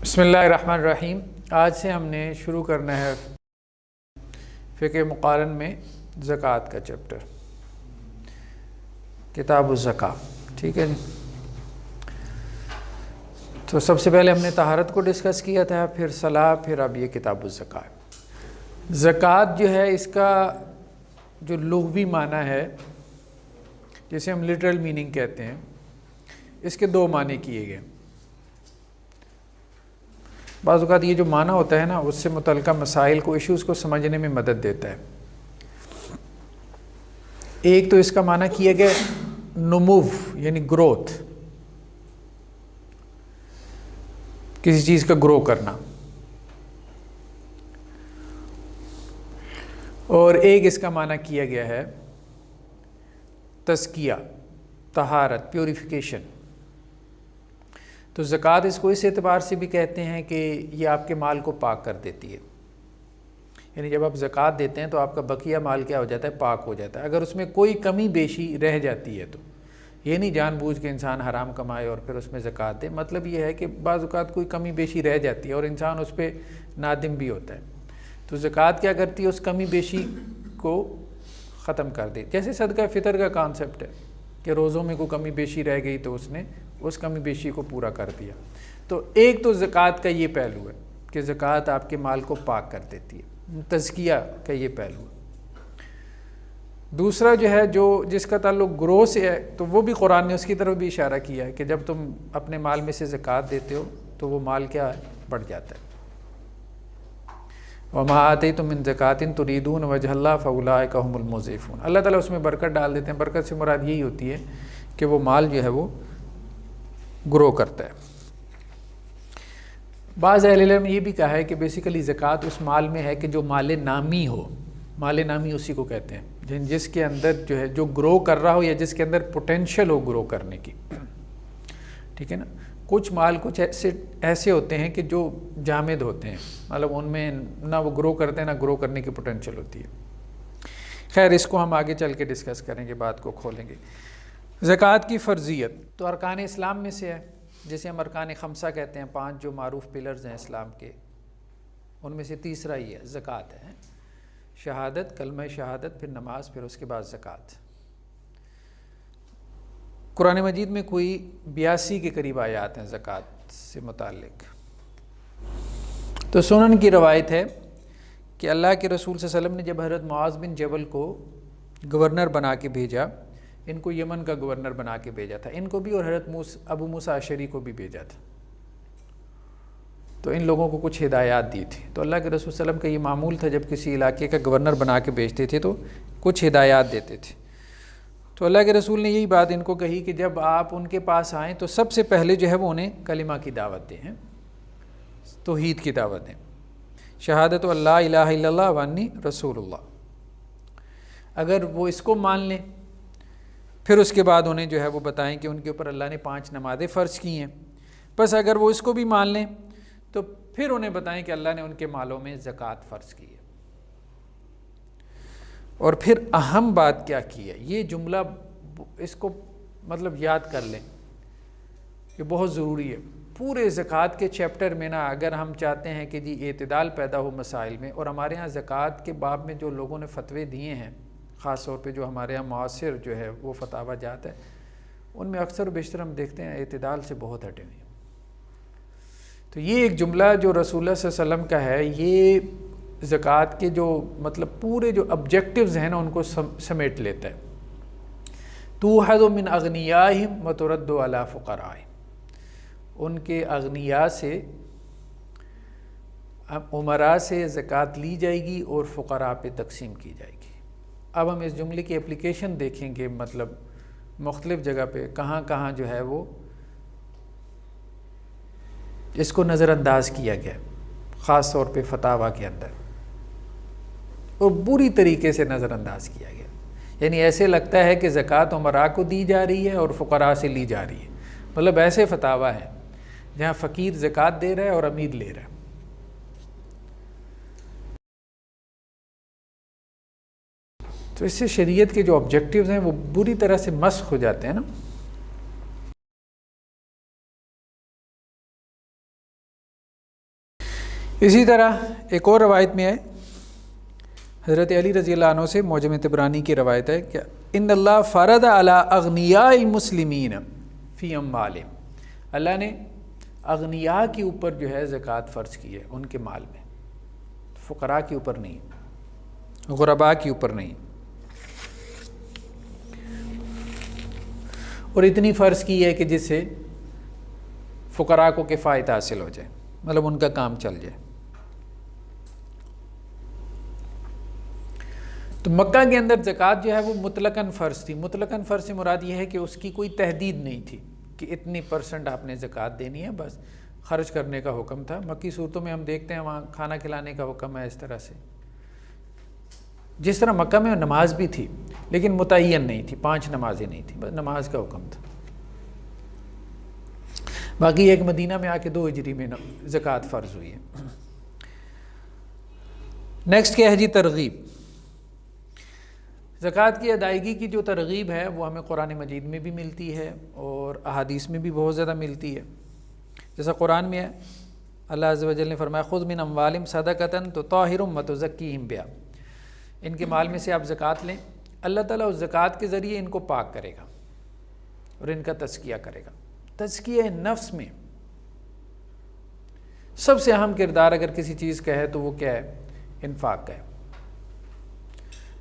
بسم اللہ الرحمن الرحیم۔ آج سے ہم نے شروع کرنا ہے فقہ مقارن میں زکوٰۃ کا چیپٹر، کتاب الزکوٰۃ۔ ٹھیک ہے جی، تو سب سے پہلے ہم نے طہارت کو ڈسکس کیا تھا، پھر صلاح، پھر اب یہ کتاب الزکوٰۃ۔ زکوٰۃ جو ہے اس کا جو لغوی معنی ہے، جسے ہم لٹرل میننگ کہتے ہیں، اس کے دو معنی کیے گئے۔ بعض اوقات یہ جو معنی ہوتا ہے نا، اس سے متعلقہ مسائل کو، ایشوز کو سمجھنے میں مدد دیتا ہے۔ ایک تو اس کا معنی کیا گیا نمو، یعنی گروتھ، کسی چیز کا گرو کرنا، اور ایک اس کا معنی کیا گیا ہے تزکیہ، طہارت، پیوریفیکیشن۔ تو زکوٰۃ اس کو اس اعتبار سے بھی کہتے ہیں کہ یہ آپ کے مال کو پاک کر دیتی ہے، یعنی جب آپ زکوٰۃ دیتے ہیں تو آپ کا بقیہ مال کیا ہو جاتا ہے؟ پاک ہو جاتا ہے۔ اگر اس میں کوئی کمی بیشی رہ جاتی ہے تو یہ نہیں جان بوجھ کے انسان حرام کمائے اور پھر اس میں زکوٰۃ دے، مطلب یہ ہے کہ بعض اوقات کوئی کمی بیشی رہ جاتی ہے اور انسان اس پہ نادم بھی ہوتا ہے، تو زکوٰۃ کیا کرتی ہے؟ اس کمی بیشی کو ختم کر دے۔ جیسے صدقہ فطر کا کانسیپٹ ہے کہ روزوں میں کوئی کمی بیشی رہ گئی تو اس نے اس کمی بیشی کو پورا کر دیا۔ تو ایک تو زکوٰۃ کا یہ پہلو ہے کہ زکوٰۃ آپ کے مال کو پاک کر دیتی ہے، تزکیہ کا یہ پہلو ہے۔ دوسرا جو ہے جس کا تعلق گروہ سے ہے، تو وہ بھی قرآن نے اس کی طرف بھی اشارہ کیا ہے کہ جب تم اپنے مال میں سے زکوٰۃ دیتے ہو تو وہ مال کیا ہے؟ بڑھ جاتا ہے۔ وَمَا آتَيْتُم مِّن زَكَاةٍ تُرِيدُونَ وَجْهَ اللَّهِ فَأُولَٰئِكَ هُمُ الْمُضْعِفُونَ۔ اللہ تعالیٰ اس میں برکت ڈال دیتے ہیں۔ برکت سے مراد یہی ہوتی ہے کہ وہ مال جو ہے وہ گرو کرتا ہے۔ بعض اہل علم نے یہ بھی کہا ہے کہ بیسیکلی زکوٰۃ اس مال میں ہے کہ جو مال نامی ہو، مال نامی اسی کو کہتے ہیں جس کے اندر جو ہے جو گرو کر رہا ہو یا جس کے اندر پوٹینشل ہو گرو کرنے کی۔ ٹھیک ہے نا، کچھ مال کچھ ایسے ہوتے ہیں کہ جو جامد ہوتے ہیں، مطلب ان میں نہ وہ گرو کرتے ہیں نہ گرو کرنے کی پوٹینشل ہوتی ہے۔ خیر، اس کو ہم آگے چل کے ڈسکس کریں گے، بات کو کھولیں گے۔ زکوٰۃ کی فرضیت تو ارکان اسلام میں سے ہے، جسے ہم ارکان خمسہ کہتے ہیں، 5 جو معروف پلرز ہیں اسلام کے، ان میں سے تیسرا ہی ہے، زکوٰۃ ہے۔ شہادت، کلمہ شہادت، پھر نماز، پھر اس کے بعد زکوٰۃ۔ قرآن مجید میں کوئی 82 کے قریب آیات ہیں زکوٰۃ سے متعلق۔ تو سنن کی روایت ہے کہ اللہ کے رسول صلی اللہ علیہ وسلم نے جب حضرت معاذ بن جبل کو گورنر بنا کے بھیجا، ان کو یمن کا گورنر بنا کے بھیجا تھا، ان کو بھی، اور حضرت ابو موسیٰ اشعری کو بھی بھیجا تھا، تو ان لوگوں کو کچھ ہدایات دی تھی۔ تو اللہ کے رسول صلی اللہ علیہ وسلم کا یہ معمول تھا، جب کسی علاقے کا گورنر بنا کے بھیجتے تھے تو کچھ ہدایات دیتے تھے۔ تو اللہ کے رسول نے یہی بات ان کو کہی کہ جب آپ ان کے پاس آئیں تو سب سے پہلے جو ہے وہ انہیں کلمہ کی دعوت دیں، توحید کی دعوت دیں، شہادت اللہ الہ الا اللہ وانی رسول اللہ۔ اگر وہ اس کو مان لیں، پھر اس کے بعد انہیں جو ہے وہ بتائیں کہ ان کے اوپر اللہ نے 5 نمازیں فرض کی ہیں۔ بس اگر وہ اس کو بھی مان لیں تو پھر انہیں بتائیں کہ اللہ نے ان کے مالوں میں زکوٰۃ فرض کی ہے۔ اور پھر اہم بات کیا کی ہے، یہ جملہ اس کو مطلب یاد کر لیں، یہ بہت ضروری ہے۔ پورے زکوٰۃ کے چیپٹر میں نا، اگر ہم چاہتے ہیں کہ جی اعتدال پیدا ہو مسائل میں، اور ہمارے ہاں زکوٰۃ کے باب میں جو لوگوں نے فتوے دیے ہیں، خاص طور پہ جو ہمارے ہاں معاصر جو ہے وہ فتاوی جات ہے، ان میں اکثر و بیشتر ہم دیکھتے ہیں اعتدال سے بہت ہٹے ہوئے ہیں۔ تو یہ ایک جملہ جو رسول اللہ صلی اللہ علیہ وسلم کا ہے، یہ زکوٰۃ کے جو مطلب پورے جو آبجیکٹیوز ہیں نا، ان کو سمیٹ لیتا ہے۔ توحد من اغنیاہم وترد علی فقرائہم، ان کے اغنیاء سے، امراء سے زکوٰۃ لی جائے گی اور فقراء پہ تقسیم کی جائے گی۔ اب ہم اس جملے کی اپلیکیشن دیکھیں گے، مطلب مختلف جگہ پہ کہاں کہاں جو ہے وہ اس کو نظر انداز کیا گیا، خاص طور پہ فتاویٰ کے اندر، اور بری طریقے سے نظر انداز کیا گیا۔ یعنی ایسے لگتا ہے کہ زکوٰۃ امراء کو دی جا رہی ہے اور فقراء سے لی جا رہی ہے، مطلب ایسے فتاویٰ ہیں جہاں فقیر زکوٰۃ دے رہا ہے اور امیر لے رہا ہے۔ تو اس سے شریعت کے جو آبجیکٹیوز ہیں وہ بری طرح سے مسخ ہو جاتے ہیں نا۔ اسی طرح ایک اور روایت میں ہے حضرت علی رضی اللہ عنہ سے، معجم طبرانی کی روایت ہے کہ ان اللہ فرض علی اغنیاء المسلمین فی اموالہم، اللہ نے اغنیاء کے اوپر جو ہے زکوٰۃ فرض کی ہے ان کے مال میں، فقراء کے اوپر نہیں، غرباء کے اوپر نہیں، اور اتنی فرض کی ہے کہ جس سے فقراء کو کفایت حاصل ہو جائے، مطلب ان کا کام چل جائے۔ تو مکہ کے اندر زکوٰۃ جو ہے وہ مطلقاً فرض تھی۔ مطلقاً فرض سے مراد یہ ہے کہ اس کی کوئی تحدید نہیں تھی کہ اتنی % آپ نے زکوٰۃ دینی ہے، بس خرچ کرنے کا حکم تھا۔ مکی صورتوں میں ہم دیکھتے ہیں وہاں کھانا کھلانے کا حکم ہے اس طرح سے، جس طرح مکہ میں نماز بھی تھی لیکن متعین نہیں تھی، 5 نمازیں نہیں تھیں، بس نماز کا حکم تھا۔ باقی ایک مدینہ میں آ کے 2 ہجری میں زکوٰۃ فرض ہوئی ہے۔ نیکسٹ کیا ہے جی؟ ترغیب۔ زکوٰۃ کی ادائیگی کی جو ترغیب ہے وہ ہمیں قرآن مجید میں بھی ملتی ہے اور احادیث میں بھی بہت زیادہ ملتی ہے۔ جیسا قرآن میں ہے، اللہ عز و جل نے فرمایا خذ من اموالہم صدقۃ تطہرھم وتزکیہم بہا، ان کے مال میں سے آپ زکوٰۃ لیں، اللہ تعالیٰ اس زکوٰۃ کے ذریعے ان کو پاک کرے گا اور ان کا تزکیہ کرے گا۔ تزکیہ نفس میں سب سے اہم کردار اگر کسی چیز کا ہے تو وہ کیا ہے؟ انفاق کا ہے۔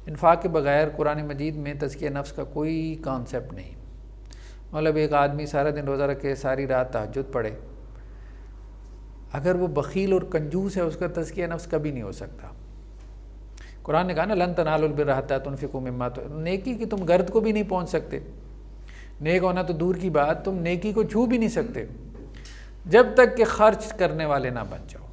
انفاق کے بغیر قرآن مجید میں تزکیہ نفس کا کوئی کانسیپٹ نہیں۔ مطلب ایک آدمی سارا دن روزہ رکھے، ساری رات تہجد پڑھے، اگر وہ بخیل اور کنجوس ہے اس کا تزکیہ نفس کبھی نہیں ہو سکتا۔ قرآن نے کہا نا لن تنالوا البر حتی تنفقوا مما تحبون، نیکی کی تم گرد کو بھی نہیں پہنچ سکتے، نیک ہونا تو دور کی بات، تم نیکی کو چھو بھی نہیں سکتے جب تک کہ خرچ کرنے والے نہ بن جاؤ۔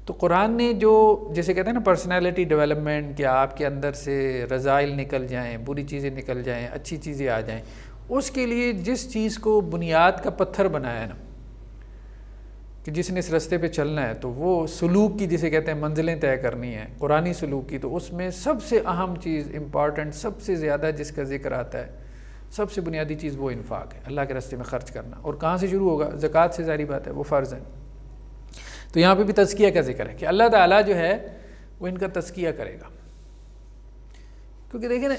تو قرآن نے جو جیسے کہتے ہیں نا پرسنالٹی ڈیولپمنٹ، کہ آپ کے اندر سے رذائل نکل جائیں، بری چیزیں نکل جائیں، اچھی چیزیں آ جائیں، اس کے لیے جس چیز کو بنیاد کا پتھر بنایا ہے نا، کہ جس نے اس رستے پہ چلنا ہے تو وہ سلوک کی جسے کہتے ہیں منزلیں طے کرنی ہیں، قرآنی سلوک کی، تو اس میں سب سے اہم چیز، امپورٹنٹ، سب سے زیادہ جس کا ذکر آتا ہے، سب سے بنیادی چیز وہ انفاق ہے، اللہ کے راستے میں خرچ کرنا۔ اور کہاں سے شروع ہوگا؟ زکوٰۃ سے، ظاہری بات ہے وہ فرض ہے۔ تو یہاں پہ بھی تزکیہ کا ذکر ہے کہ اللہ تعالیٰ جو ہے وہ ان کا تزکیہ کرے گا، کیونکہ دیکھیں نا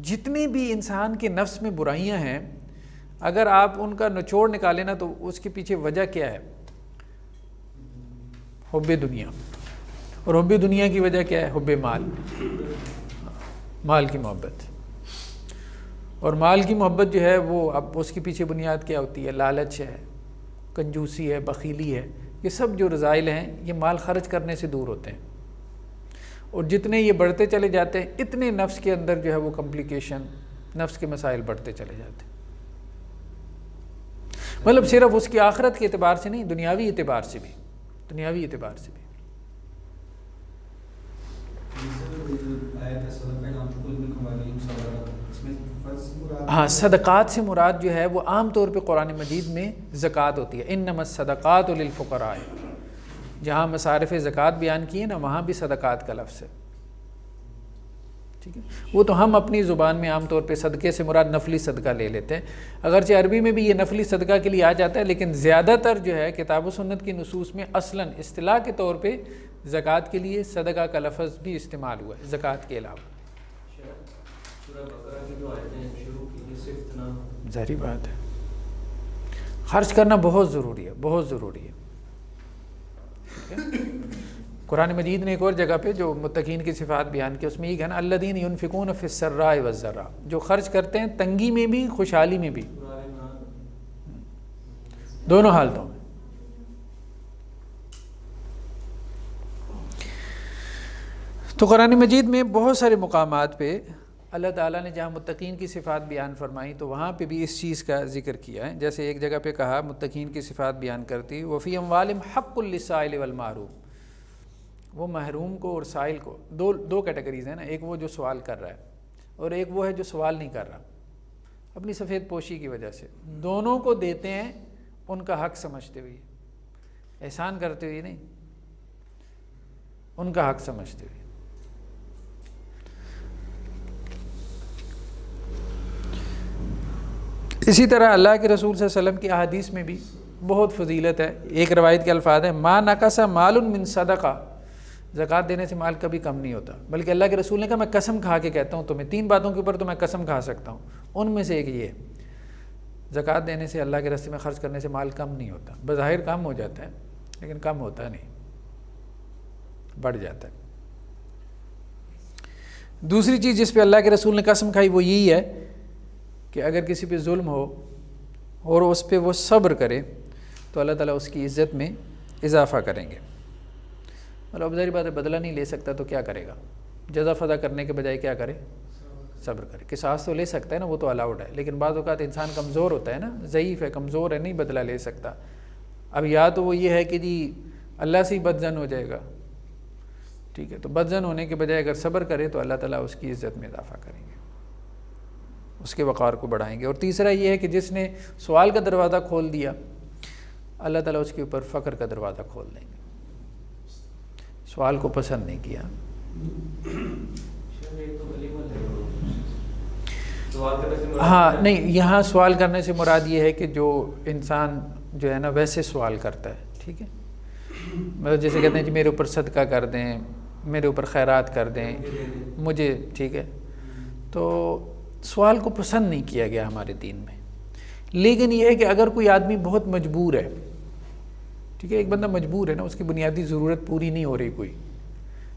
جتنی بھی انسان کے نفس میں برائیاں ہیں، اگر آپ ان کا نچوڑ نکالیں نا تو اس کے پیچھے وجہ کیا ہے؟ حب دنیا، اور حب دنیا کی وجہ کیا ہے؟ حب مال، مال کی محبت، اور مال کی محبت جو ہے وہ اب اس کے پیچھے بنیاد کیا ہوتی ہے؟ لالچ ہے، کنجوسی ہے، بخیلی ہے، یہ سب جو رذائل ہیں یہ مال خرچ کرنے سے دور ہوتے ہیں، اور جتنے یہ بڑھتے چلے جاتے ہیں اتنے نفس کے اندر جو ہے وہ کمپلیکیشن، نفس کے مسائل بڑھتے چلے جاتے ہیں۔ مطلب صرف اس کی آخرت کے اعتبار سے نہیں، دنیاوی اعتبار سے بھی، دنیاوی اعتبار سے بھی۔ ہاں، صدقات سے مراد جو ہے وہ عام طور پہ قرآن مجید میں زکوٰۃ ہوتی ہے، انما الصدقات للفقراء، جہاں مصارف زکوٰۃ بیان کیے نا وہاں بھی صدقات کا لفظ ہے، ٹھیک ہے۔ وہ تو ہم اپنی زبان میں عام طور پہ صدقے سے مراد نفلی صدقہ لے لیتے ہیں، اگرچہ عربی میں بھی یہ نفلی صدقہ کے لیے آ جاتا ہے، لیکن زیادہ تر جو ہے کتاب و سنت کی نصوص میں اصلاً اصطلاح کے طور پہ زکوٰۃ کے لیے صدقہ کا لفظ بھی استعمال ہوا ہے زکوٰۃ کے علاوہ۔ ظاہری بات ہے، خرچ کرنا بہت ضروری ہے، بہت ضروری ہے۔ قرآن مجید نے ایک اور جگہ پہ جو متقین کی صفات بیان کی، اس میں یہ کہنا الذین ینفقون فی السراء والضراء، جو خرچ کرتے ہیں تنگی میں بھی خوشحالی میں بھی، دونوں حالتوں میں۔ تو قرآن مجید میں بہت سارے مقامات پہ اللہ تعالیٰ نے جہاں متقین کی صفات بیان فرمائی تو وہاں پہ بھی اس چیز کا ذکر کیا ہے۔ جیسے ایک جگہ پہ کہا متقین کی صفات بیان کرتی وفی اموالہم حق للسائل والمحروم، وہ محروم کو اور سائل کو، دو کیٹیگریز ہیں نا، ایک وہ جو سوال کر رہا ہے اور ایک وہ ہے جو سوال نہیں کر رہا، اپنی سفید پوشی کی وجہ سے، دونوں کو دیتے ہیں ان کا حق سمجھتے ہوئے، احسان کرتے ہوئے نہیں، ان کا حق سمجھتے ہوئے۔ اسی طرح اللہ کے رسول صلی اللہ علیہ وسلم کی احادیث میں بھی بہت فضیلت ہے. ایک روایت کے الفاظ ہیں ما نقص مال من صدقہ، زکوٰۃ دینے سے مال کبھی کم نہیں ہوتا. بلکہ اللہ کے رسول نے کہا میں قسم کھا کے کہتا ہوں تمہیں، 3 باتوں کے اوپر تو میں قسم کھا سکتا ہوں، ان میں سے ایک یہ ہے زکوٰۃ دینے سے، اللہ کے راستے میں خرچ کرنے سے مال کم نہیں ہوتا. بظاہر کم ہو جاتا ہے لیکن کم ہوتا نہیں، بڑھ جاتا ہے. دوسری چیز جس پہ اللہ کے رسول نے قسم کھائی وہ یہی ہے کہ اگر کسی پہ ظلم ہو اور اس پہ وہ صبر کرے تو اللہ تعالیٰ اس کی عزت میں اضافہ کریں گے. مطلب ظاہری بات ہے بدلہ نہیں لے سکتا تو کیا کرے گا؟ جزا فضا کرنے کے بجائے کیا کرے؟ صبر کرے. قصاص تو لے سکتا ہے نا، وہ تو الاؤڈ ہے، لیکن بعض اوقات انسان کمزور ہوتا ہے نا، ضعیف ہے، کمزور ہے، نہیں بدلہ لے سکتا. اب یا تو وہ یہ ہے کہ جی اللہ سے ہی بدزن ہو جائے گا، ٹھیک ہے، تو بدزن ہونے کے بجائے اگر صبر کرے تو اللہ تعالیٰ اس کی عزت میں اضافہ کریں گے، اس کے وقار کو بڑھائیں گے. اور تیسرا یہ ہے کہ جس نے سوال کا دروازہ کھول دیا اللہ تعالیٰ اس کے اوپر فقر کا دروازہ کھول دیں گے. سوال کو پسند نہیں کیا. ہاں نہیں، یہاں سوال کرنے سے مراد یہ ہے کہ جو انسان جو ہے نا ویسے سوال کرتا ہے، ٹھیک ہے، مطلب جیسے کہتے ہیں جی میرے اوپر صدقہ کر دیں، میرے اوپر خیرات کر دیں مجھے، ٹھیک ہے. تو سوال کو پسند نہیں کیا گیا ہمارے دین میں. لیکن یہ ہے کہ اگر کوئی آدمی بہت مجبور ہے، ٹھیک ہے، ایک بندہ مجبور ہے نا، اس کی بنیادی ضرورت پوری نہیں ہو رہی کوئی،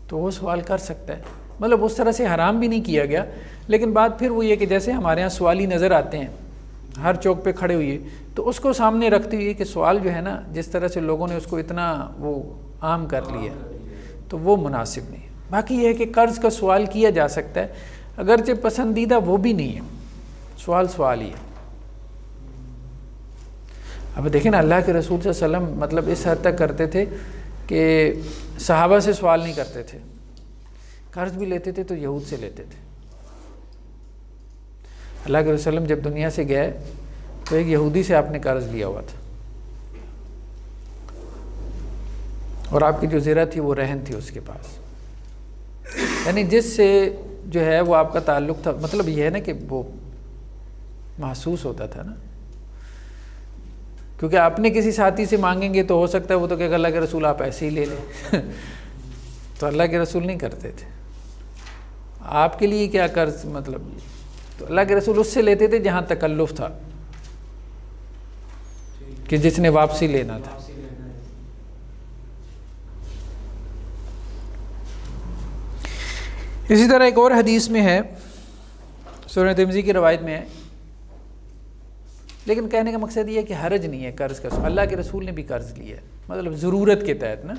تو وہ سوال کر سکتا ہے. مطلب اس طرح سے حرام بھی نہیں کیا گیا. لیکن بات پھر وہ یہ کہ جیسے ہمارے ہاں سوالی نظر آتے ہیں ہر چوک پہ کھڑے ہوئے، تو اس کو سامنے رکھتے ہوئے کہ سوال جو ہے نا جس طرح سے لوگوں نے اس کو اتنا وہ عام کر لیا تو وہ مناسب نہیں. باقی یہ ہے کہ قرض کا سوال کیا جا سکتا ہے، اگرچہ پسندیدہ وہ بھی نہیں ہے، سوال ہی ہے. اب دیکھیں نا اللہ کے رسول صلی اللہ علیہ وسلم مطلب اس حد تک کرتے تھے کہ صحابہ سے سوال نہیں کرتے تھے، قرض بھی لیتے تھے تو یہود سے لیتے تھے. اللہ کے رسول جب دنیا سے گئے تو ایک یہودی سے آپ نے قرض لیا ہوا تھا، اور آپ کی جو زرہ تھی وہ رہن تھی اس کے پاس، یعنی جس سے جو ہے وہ آپ کا تعلق تھا. مطلب یہ ہے نا کہ وہ محسوس ہوتا تھا نا، کیونکہ اپنے کسی ساتھی سے مانگیں گے تو ہو سکتا ہے وہ تو کہ اللہ کے رسول آپ ایسے ہی لے لیں تو اللہ کے رسول نہیں کرتے تھے. آپ کے لیے کیا قرض، مطلب تو اللہ کے رسول اس سے لیتے تھے جہاں تکلف تھا، کہ جس نے واپسی لینا تھا. اسی طرح ایک اور حدیث میں ہے، سنن ترمذی کی روایت میں ہے، لیکن کہنے کا مقصد یہ ہے کہ حرج نہیں ہے قرض کا. اللہ کے رسول نے بھی قرض لیا ہے، مطلب ضرورت کے تحت نا،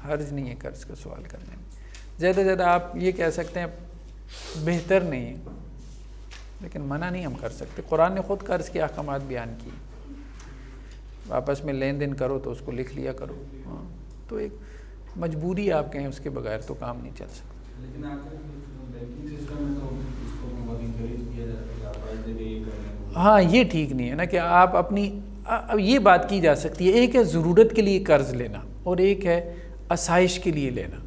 حرج نہیں ہے قرض کا سوال کرنے میں. زیادہ سے زیادہ آپ یہ کہہ سکتے ہیں بہتر نہیں ہے، لیکن منع نہیں ہم کر سکتے. قرآن نے خود قرض کے احکامات بیان کیے، آپس میں لین دین کرو تو اس کو لکھ لیا کرو. ہاں تو ایک مجبوری آپ کہیں، اس کے بغیر تو کام نہیں چل سکتا. ہاں یہ ٹھیک نہیں ہے نا کہ آپ اپنی، اب یہ بات کی جا سکتی ہے، ایک ہے ضرورت کے لیے قرض لینا اور ایک ہے آسائش کے لیے لینا.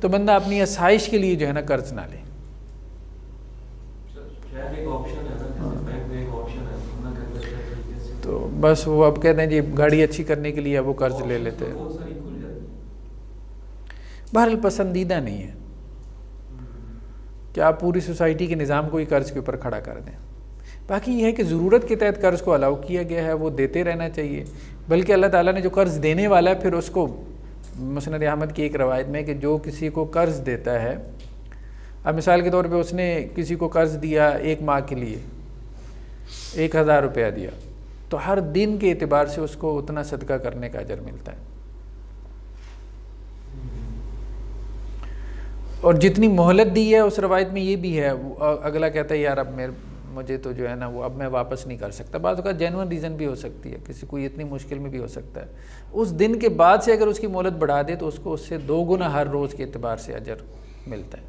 تو بندہ اپنی آسائش کے لیے جو ہے نا قرض نہ لے. تو بس وہ اب کہتے ہیں جی گاڑی اچھی کرنے کے لیے وہ قرض لے لیتے ہیں. بہرحال پسندیدہ نہیں ہے کہ آپ پوری سوسائٹی کے نظام کو ہی قرض کے اوپر کھڑا کر دیں. باقی یہ ہے کہ ضرورت کے تحت قرض کو الاؤ کیا گیا ہے، وہ دیتے رہنا چاہیے. بلکہ اللہ تعالیٰ نے جو قرض دینے والا ہے پھر اس کو، مسند احمد کی ایک روایت میں کہ جو کسی کو قرض دیتا ہے، اب مثال کے طور پہ اس نے کسی کو قرض دیا 1 ماہ کے لیے 1000 روپیہ دیا، تو ہر دن کے اعتبار سے اس کو اتنا صدقہ کرنے کا اجر ملتا ہے. اور جتنی مہلت دی ہے اس روایت میں یہ بھی ہے، اگلا کہتا ہے یار اب مجھے تو جو ہے نا وہ اب میں واپس نہیں کر سکتا. بعض اوقات جینوئن ریزن بھی ہو سکتی ہے، کسی کو اتنی مشکل میں بھی ہو سکتا ہے. اس دن کے بعد سے اگر اس کی مہلت بڑھا دے تو اس کو اس سے 2 گنا ہر روز کے اعتبار سے اجر ملتا ہے.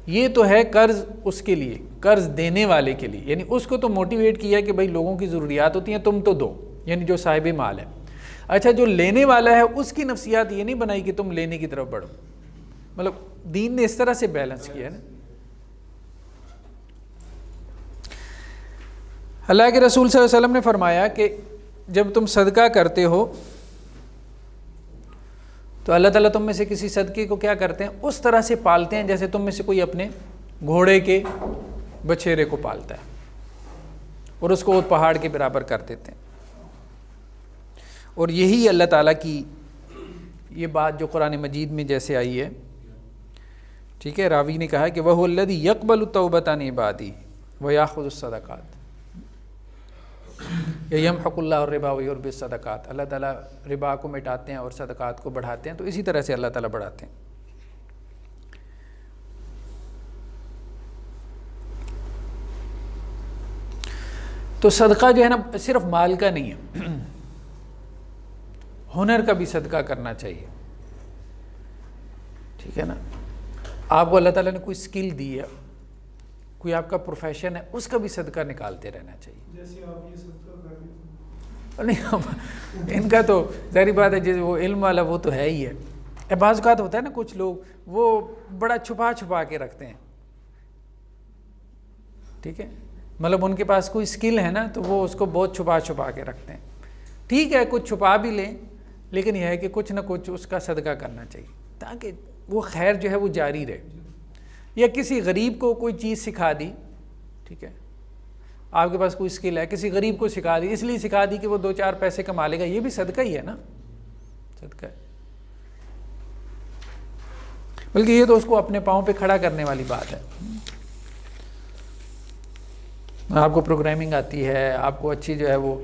یہ تو ہے قرض اس کے لیے، قرض دینے والے کے لیے، یعنی اس کو تو موٹیویٹ کیا کہ بھائی لوگوں کی ضروریات ہوتی ہیں تم تو دو، یعنی جو صاحب مال ہے. اچھا جو لینے والا ہے اس کی نفسیات یہ نہیں بنائی کہ تم لینے کی طرف بڑھو. مطلب دین نے اس طرح سے بیلنس کیا ہے نا. اللہ کے رسول صلی اللہ علیہ وسلم نے فرمایا کہ جب تم صدقہ کرتے ہو تو اللہ تعالیٰ تم میں سے کسی صدقے کو کیا کرتے ہیں؟ اس طرح سے پالتے ہیں جیسے تم میں سے کوئی اپنے گھوڑے کے بچھیرے کو پالتا ہے، اور اس کو وہ پہاڑ کے برابر کر دیتے ہیں۔ اور یہی اللہ تعالیٰ کی یہ بات جو قرآن مجید میں جیسے آئی ہے، ٹھیک ہے، راوی نے کہا کہ وَهُوَ الَّذِي يَقْبَلُ التَّوْبَةَ عَنْ عِبَادِهِ وَيَأْخُذُ الصَّدَقَاتِ يَمْحَقُ اللَّهُ الرِّبَا وَيُرْبِي الصَّدَقَاتِ، اللہ تعالیٰ ربا کو مٹاتے ہیں اور صدقات کو بڑھاتے ہیں، تو اسی طرح سے اللہ تعالیٰ بڑھاتے ہیں۔ تو صدقہ جو ہے نا صرف مال کا نہیں ہے، ہنر کا بھی صدقہ کرنا چاہیے، ٹھیک ہے نا۔ آپ کو اللہ تعالیٰ نے کوئی سکل دی ہے، کوئی آپ کا پروفیشن ہے، اس کا بھی صدقہ نکالتے رہنا چاہیے۔ جیسے آپ یہ صدقہ کر رہے ہیں، نہیں، ان کا تو ظاہری بات ہے، جیسے وہ علم والا وہ تو ہے ہی ہے۔ بعض اوقات ہوتا ہے نا کچھ لوگ وہ بڑا چھپا چھپا کے رکھتے ہیں، ٹھیک ہے، مطلب ان کے پاس کوئی سکل ہے نا تو وہ اس کو بہت چھپا چھپا کے رکھتے ہیں۔ ٹھیک ہے، کچھ چھپا بھی لیں، لیکن یہ ہے کہ کچھ نہ کچھ اس کا صدقہ کرنا چاہیے تاکہ وہ خیر جو ہے وہ جاری رہے۔ یا کسی غریب کو کوئی چیز سکھا دی، ٹھیک ہے، آپ کے پاس کوئی سکل ہے، کسی غریب کو سکھا دی، اس لیے سکھا دی کہ وہ 2-4 پیسے کما لے گا، یہ بھی صدقہ ہی ہے نا، صدقہ ہے۔ بلکہ یہ تو اس کو اپنے پاؤں پہ کھڑا کرنے والی بات ہے۔ آپ کو پروگرامنگ آتی ہے، آپ کو اچھی جو ہے وہ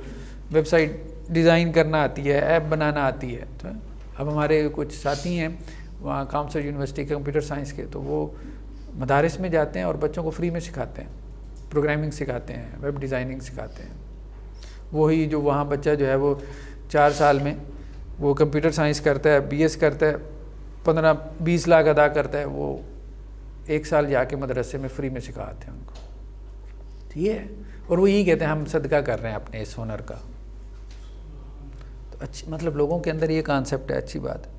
ویب سائٹ ڈیزائن کرنا آتی ہے، ایپ بنانا آتی ہے، تو اب ہمارے کچھ ساتھی ہیں وہاں کامسر یونیورسٹی کے کمپیوٹر سائنس کے، تو وہ مدارس میں جاتے ہیں اور بچوں کو فری میں سکھاتے ہیں، پروگرامنگ سکھاتے ہیں، ویب ڈیزائننگ سکھاتے ہیں۔ وہی جو وہاں بچہ جو ہے وہ 4 سال میں وہ کمپیوٹر سائنس کرتا ہے، بی ایس کرتا ہے، 15-20 لاکھ ادا کرتا ہے، وہ 1 سال جا کے مدرسے میں فری میں سکھاتے ہیں ان کو، ٹھیک ہے، اور وہ یہی کہتے ہیں ہم صدقہ کر رہے ہیں اپنے اس ہنر کا۔ تو اچھی مطلب لوگوں کے اندر یہ کانسیپٹ ہے، اچھی بات ہے۔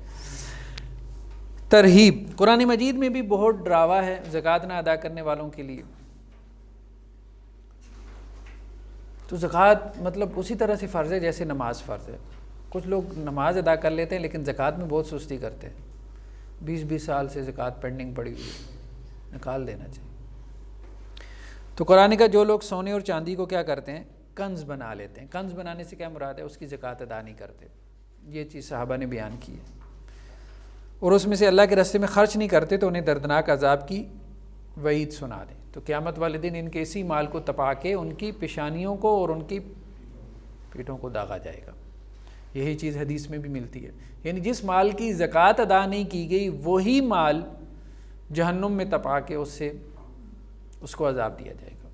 ترہیب، قرآن مجید میں بھی بہت ڈراوا ہے زکوٰۃ نہ ادا کرنے والوں کے لیے۔ تو زکوٰۃ مطلب اسی طرح سے فرض ہے جیسے نماز فرض ہے۔ کچھ لوگ نماز ادا کر لیتے ہیں لیکن زکوٰۃ میں بہت سستی کرتے ہیں، 20 سال سے زکوٰۃ پینڈنگ پڑی ہوئی ہے، نکال دینا چاہیے۔ تو قرآن کا جو لوگ سونے اور چاندی کو کیا کرتے ہیں؟ کنز بنا لیتے ہیں۔ کنز بنانے سے کیا مراد ہے؟ اس کی زکوٰۃ ادا نہیں کرتے، یہ چیز صحابہ نے بیان کی ہے، اور اس میں سے اللہ کے راستے میں خرچ نہیں کرتے تو انہیں دردناک عذاب کی وعید سنا دیں۔ تو قیامت والے دن ان کے اسی مال کو تپا کے ان کی پیشانیوں کو اور ان کی پیٹھوں کو داغا جائے گا۔ یہی چیز حدیث میں بھی ملتی ہے، یعنی جس مال کی زکوٰۃ ادا نہیں کی گئی وہی مال جہنم میں تپا کے اس کو عذاب دیا جائے گا۔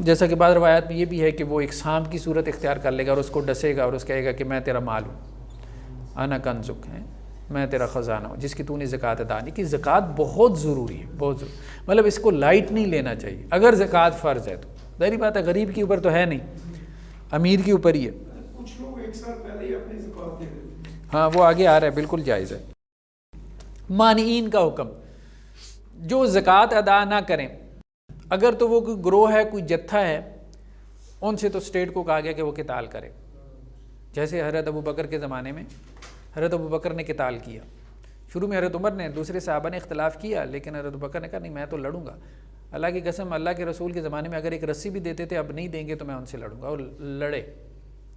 جیسا کہ بعض روایات میں یہ بھی ہے کہ وہ ایک سانپ کی صورت اختیار کر لے گا اور اس کو ڈسے گا اور اس کہے گا کہ میں تیرا مال ہوں، انا کنزک ہے، میں تیرا خزانہ ہوں جس کی تو نے زکوٰۃ ادا نہیں کی۔ زکوٰۃ بہت ضروری ہے، بہت ضروری، مطلب اس کو لائٹ نہیں لینا چاہیے۔ اگر زکوٰۃ فرض ہے تو ظاہری بات ہے غریب کے اوپر تو ہے نہیں، امیر کے اوپر ہی ہے۔ کچھ لوگ 1 سال پہلے ہی اپنی زکوٰۃ دے دیتے ہیں۔ ہاں وہ آگے آ رہا ہے، بالکل جائز ہے۔ مانعین کا حکم، جو زکوٰۃ ادا نہ کریں، اگر تو وہ کوئی گروہ ہے، کوئی جتھا ہے، ان سے تو اسٹیٹ کو کہا گیا کہ وہ قتال کرے۔ جیسے حضرت ابو بکر کے زمانے میں حضرت ابو بکر نے قتال کیا۔ شروع میں حضرت عمر نے، دوسرے صحابہ نے اختلاف کیا، لیکن حضرت ابو بکر نے کہا نہیں میں تو لڑوں گا، اللہ کی قسم اللہ کے رسول کے زمانے میں اگر ایک رسی بھی دیتے تھے اب نہیں دیں گے تو میں ان سے لڑوں گا، اور لڑے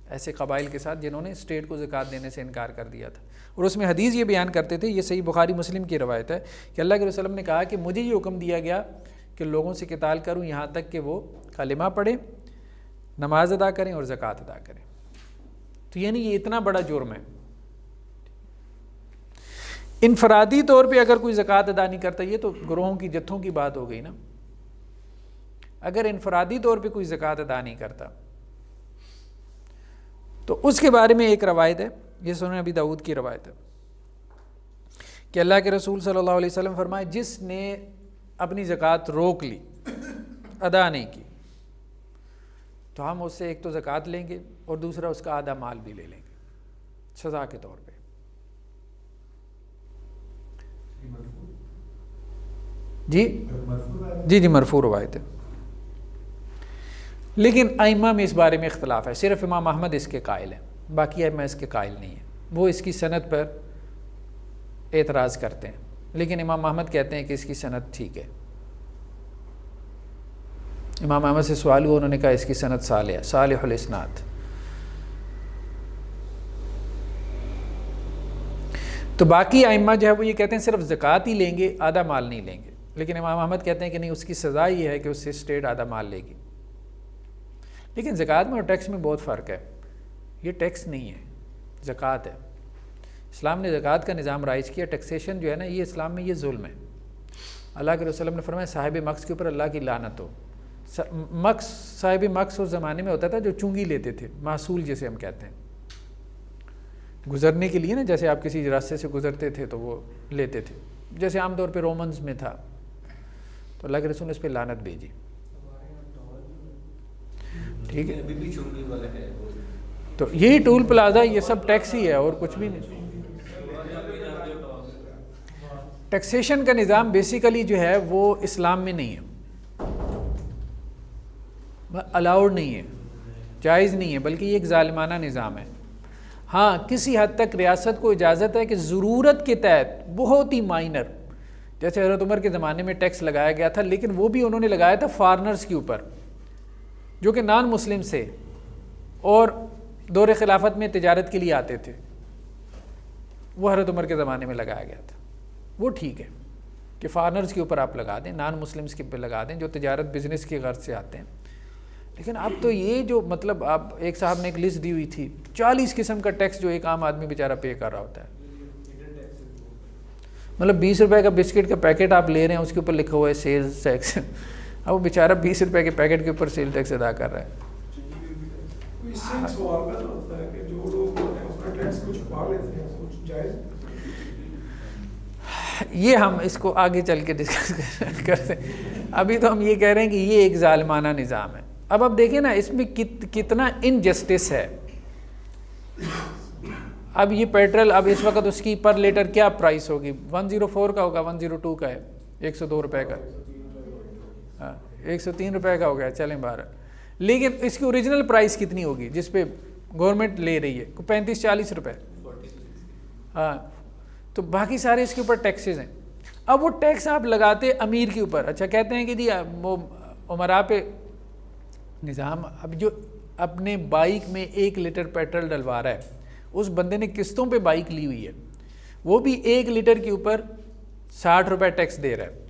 ایسے قبائل کے ساتھ جنہوں نے اسٹیٹ کو زکوٰۃ دینے سے انکار کر دیا تھا۔ اور اس میں حدیث یہ بیان کرتے تھے، یہ صحیح بخاری مسلم کی روایت ہے کہ اللہ کے رسول صلی اللہ علیہ وسلم نے کہا کہ مجھے یہ حکم دیا گیا کہ لوگوں سے قتال کروں یہاں تک کہ وہ کلمہ پڑھیں، نماز ادا کریں اور زکوٰۃ ادا کریں۔ تو یعنی یہ اتنا بڑا جرم ہے۔ انفرادی طور پہ اگر کوئی زکوٰۃ ادا نہیں کرتا، یہ تو گروہوں کی جتھوں کی بات ہو گئی نا، اگر انفرادی طور پہ کوئی زکوٰۃ ادا نہیں کرتا تو اس کے بارے میں ایک روایت ہے، یہ سنن ابی داؤد کی روایت ہے کہ اللہ کے رسول صلی اللہ علیہ وسلم فرمائے جس نے اپنی زکوٰۃ روک لی، ادا نہیں کی، تو ہم اس سے ایک تو زکوٰۃ لیں گے اور دوسرا اس کا آدھا مال بھی لے لیں گے سزا کے طور پہ۔ جی مرفوع روایت ہے۔ لیکن ائمہ میں اس بارے میں اختلاف ہے، صرف امام احمد اس کے قائل ہیں، باقی ائمہ اس کے قائل نہیں ہیں، وہ اس کی سند پر اعتراض کرتے ہیں، لیکن امام احمد کہتے ہیں کہ اس کی سند ٹھیک ہے۔ امام احمد سے سوال ہوا، انہوں نے کہا اس کی سند صالح ہے، صالح الاسناد۔ تو باقی ائمہ جو ہے وہ یہ کہتے ہیں صرف زکوٰۃ ہی لیں گے، آدھا مال نہیں لیں گے، لیکن امام احمد کہتے ہیں کہ نہیں، اس کی سزا یہ ہے کہ اس سے اسٹیٹ آدھا مال لے گی۔ لیکن زکوٰۃ میں اور ٹیکس میں بہت فرق ہے، یہ ٹیکس نہیں ہے، زکوٰۃ ہے۔ اسلام نے زکوٰۃ کا نظام رائج کیا، ٹیکسیشن جو ہے نا یہ اسلام میں یہ ظلم ہے۔ اللہ کے رسول نے فرمایا صاحب مقص کے اوپر اللہ کی لعنت ہو۔ صاحب مقص اس زمانے میں ہوتا تھا جو چنگی لیتے تھے، محصول جسے ہم کہتے ہیں، گزرنے کے لیے نا، جیسے آپ کسی راستے سے گزرتے تھے تو وہ لیتے تھے، جیسے عام طور پہ رومنز میں تھا، تو اللہ کے رسول نے اس پہ لعنت بھیجی۔ ٹھیک ہے، تو یہی ٹول پلازا یہ سب ٹیکس ہی ہے اور کچھ بھی نہیں۔ ٹیکسیشن کا نظام بیسیکلی جو ہے وہ اسلام میں نہیں ہے، الاؤڈ نہیں ہے، جائز نہیں ہے، بلکہ یہ ایک ظالمانہ نظام ہے۔ ہاں کسی حد تک ریاست کو اجازت ہے کہ ضرورت کے تحت بہت ہی مائنر، جیسے حضرت عمر کے زمانے میں ٹیکس لگایا گیا تھا، لیکن وہ بھی انہوں نے لگایا تھا فارنرز کے اوپر جو کہ نان مسلم سے اور دور خلافت میں تجارت کے لیے آتے تھے، وہ حضرت عمر کے زمانے میں لگایا گیا تھا۔ وہ ٹھیک ہے کہ فارنرز کے اوپر آپ لگا دیں، نان مسلمز کے اوپر لگا دیں جو تجارت بزنس کی غرض سے آتے ہیں، لیکن اب تو یہ جو مطلب آپ ایک صاحب نے ایک لسٹ دی ہوئی تھی 40 قسم کا ٹیکس جو ایک عام آدمی بیچارہ پے کر رہا ہوتا ہے، مطلب 20 روپے کا بسکٹ کا پیکٹ آپ لے رہے ہیں، اس کے اوپر لکھا ہوا ہے سیلز ٹیکس، اب وہ بیچارہ 20 روپے کے پیکٹ کے اوپر سیل ٹیکس ادا کر رہا ہے۔ اس سے ایک سوال پیدا ہوتا ہے کہ جو لوگ اپنا ٹیکس کو چھپا لیتے ہیں کچھ جائز؟ یہ ہم اس کو آگے چل کے ڈسکس کرتے ہیں، ابھی تو ہم یہ کہہ رہے ہیں کہ یہ ایک ظالمانہ نظام ہے۔ اب آپ دیکھیں نا اس میں کتنا انجسٹس ہے۔ اب یہ پیٹرول اب اس وقت اس کی پر لیٹر کیا پرائس ہوگی، 104 کا ہوگا، 102 کا ہے، 102 روپے کا، ہاں 103 روپے کا ہو گیا، چلیں باہر، لیکن اس کی اوریجنل پرائس کتنی ہوگی جس پہ گورنمنٹ لے رہی ہے، 35-40 روپے، ہاں، تو باقی سارے اس کے اوپر ٹیکسز ہیں۔ اب وہ ٹیکس آپ لگاتے امیر کے اوپر، اچھا کہتے ہیں کہ جی وہ عمرا پہ نظام، اب جو اپنے بائک میں 1 لیٹر پیٹرول ڈلوا رہا ہے، اس بندے نے قسطوں پہ بائک لی ہوئی ہے، وہ بھی 1 لیٹر کے اوپر 60 روپے ٹیکس دے رہا ہے،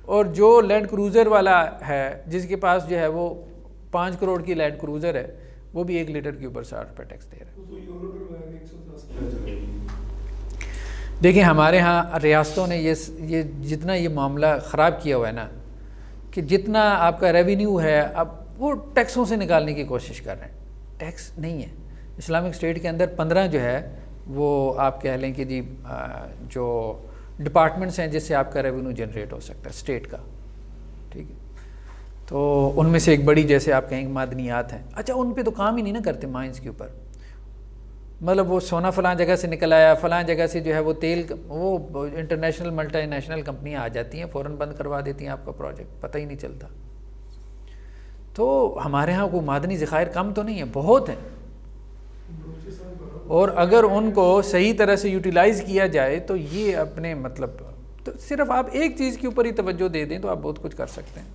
اور جو لینڈ کروزر والا ہے جس کے پاس جو ہے وہ 5 کروڑ کی لینڈ کروزر ہے، وہ بھی 1 لیٹر کے اوپر 60 روپے ٹیکس دے رہا ہے۔ دیکھیں ہمارے ہاں ریاستوں نے یہ جتنا یہ معاملہ خراب کیا ہوا ہے نا، کہ جتنا آپ کا ریونیو ہے اب وہ ٹیکسوں سے نکالنے کی کوشش کر رہے ہیں، ٹیکس نہیں ہے۔ اسلامک اسٹیٹ کے اندر 15 جو ہے وہ آپ کہہ لیں کہ جی جو ڈپارٹمنٹس ہیں جس سے آپ کا ریونیو جنریٹ ہو سکتا ہے اسٹیٹ کا، ٹھیک ہے، تو ان میں سے ایک بڑی جیسے آپ کہیں معدنیات ہیں، اچھا ان پہ تو کام ہی نہیں نا کرتے مائنس کے اوپر، مطلب وہ سونا فلاں جگہ سے نکل آیا، فلاں جگہ سے جو ہے وہ تیل، وہ انٹرنیشنل ملٹی نیشنل کمپنیاں آ جاتی ہیں، فوراً بند کروا دیتی ہیں آپ کا پروجیکٹ، پتہ ہی نہیں چلتا۔ تو ہمارے ہاں کوئی معدنی ذخائر کم تو نہیں ہے، بہت ہیں، اور اگر ان کو صحیح طرح سے یوٹیلائز کیا جائے تو یہ اپنے مطلب، تو صرف آپ ایک چیز کے اوپر ہی توجہ دے دیں تو آپ بہت کچھ کر سکتے ہیں۔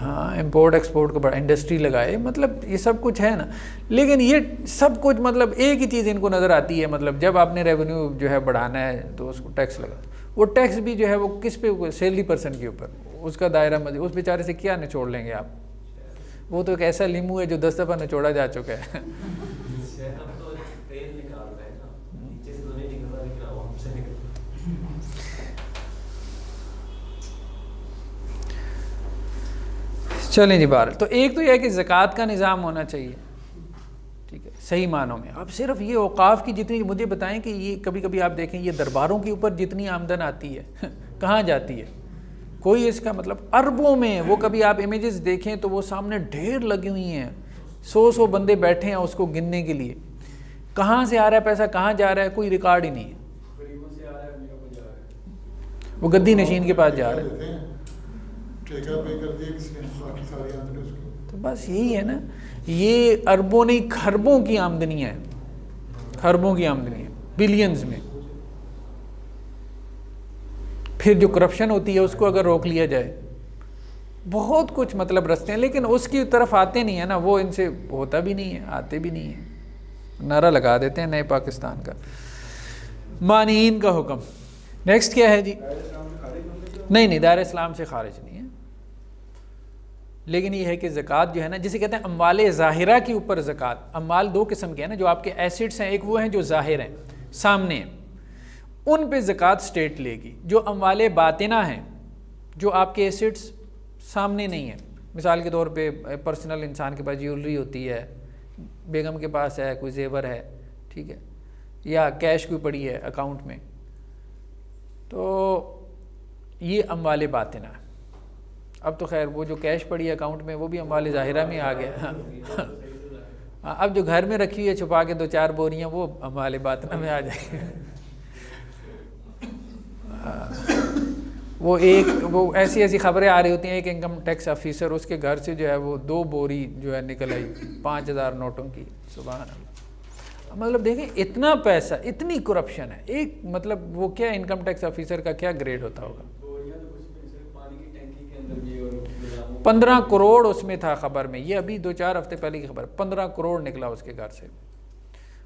ہاں امپورٹ ایکسپورٹ کو بڑا انڈسٹری لگائے، مطلب یہ سب کچھ ہے نا، لیکن یہ سب کچھ مطلب ایک ہی چیز ان کو نظر آتی ہے، مطلب جب آپ نے ریونیو جو ہے بڑھانا ہے تو اس کو ٹیکس لگا، وہ ٹیکس بھی جو ہے وہ کس پہ، سیلری پرسن کے اوپر، اس کا دائرہ مزید، اس بیچارے سے کیا نچوڑ لیں گے آپ، وہ تو ایک ایسا لیمو ہے جو 10 دفعہ نچوڑا جا چکا ہے۔ چلیں جی بہرحال، تو ایک تو یہ ہے کہ زکوٰۃ کا نظام ہونا چاہیے، ٹھیک ہے، صحیح معنوں میں۔ اب صرف یہ اوقاف کی جتنی، مجھے بتائیں کہ یہ کبھی کبھی آپ دیکھیں یہ درباروں کے اوپر جتنی آمدن آتی ہے کہاں جاتی ہے، کوئی اس کا مطلب اربوں میں، وہ کبھی آپ امیجز دیکھیں تو وہ سامنے ڈھیر لگی ہوئی ہیں، 100 بندے بیٹھے ہیں اس کو گننے کے لیے، کہاں سے آ رہا ہے پیسہ، کہاں جا رہا ہے، کوئی ریکارڈ ہی نہیں ہے، وہ گدی نشین کے پاس جا رہا ہے۔ ٹھیکہ پے کر دیا کسی نے، باقی ساری آمدنی اس کی. تو بس یہی ہے نا، یہ اربوں نہیں کھربوں کی آمدنی ہے، کھربوں کی آمدنی ہے، بلینز میں. پھر جو کرپشن ہوتی ہے اس کو اگر روک لیا جائے، بہت کچھ مطلب رستے ہیں، لیکن اس کی طرف آتے نہیں ہیں نا، وہ ان سے ہوتا بھی نہیں ہے، آتے بھی نہیں ہیں، نعرہ لگا دیتے ہیں نئے پاکستان کا. مانعین کا حکم. نیکسٹ کیا ہے جی؟ نہیں دائرہ اسلام سے خارج نہیں ہے، لیکن یہ ہے کہ زکوٰۃ جو ہے نا، جسے کہتے ہیں اموال ظاہرہ کے اوپر زکوٰۃ. اموال دو قسم کے ہیں نا، جو آپ کے ایسیٹس ہیں، ایک وہ ہیں جو ظاہر ہیں، سامنے ہیں، ان پہ زکوٰۃ اسٹیٹ لے گی. جو اموال باطنہ ہیں، جو آپ کے ایسیٹس سامنے نہیں ہیں، مثال کے طور پہ پرسنل انسان کے پاس جیولری ہوتی ہے، بیگم کے پاس ہے کوئی زیور ہے، ٹھیک ہے، یا کیش کوئی پڑی ہے اکاؤنٹ میں، تو یہ اموال باطنہ ہے. اب تو خیر وہ جو کیش پڑی ہے اکاؤنٹ میں وہ بھی اموال ظاہرہ میں آ گیا. اب جو گھر میں رکھی ہے چھپا کے 2-4 بوریاں، وہ اموال باطنہ میں آ جائیں گے. وہ ایسی خبریں آ رہی ہوتی ہیں، ایک انکم ٹیکس آفیسر اس کے گھر سے جو ہے وہ 2 بوری جو ہے نکل آئی 5000 نوٹوں کی. سبحان اللہ. مطلب دیکھیں اتنا پیسہ، اتنی کرپشن ہے. ایک مطلب وہ کیا انکم ٹیکس آفیسر کا کیا گریڈ ہوتا ہوگا. 15 کروڑ اس میں تھا خبر میں، یہ ابھی 2-4 ہفتے پہلے کی خبر. 15 کروڑ نکلا اس کے گھر سے،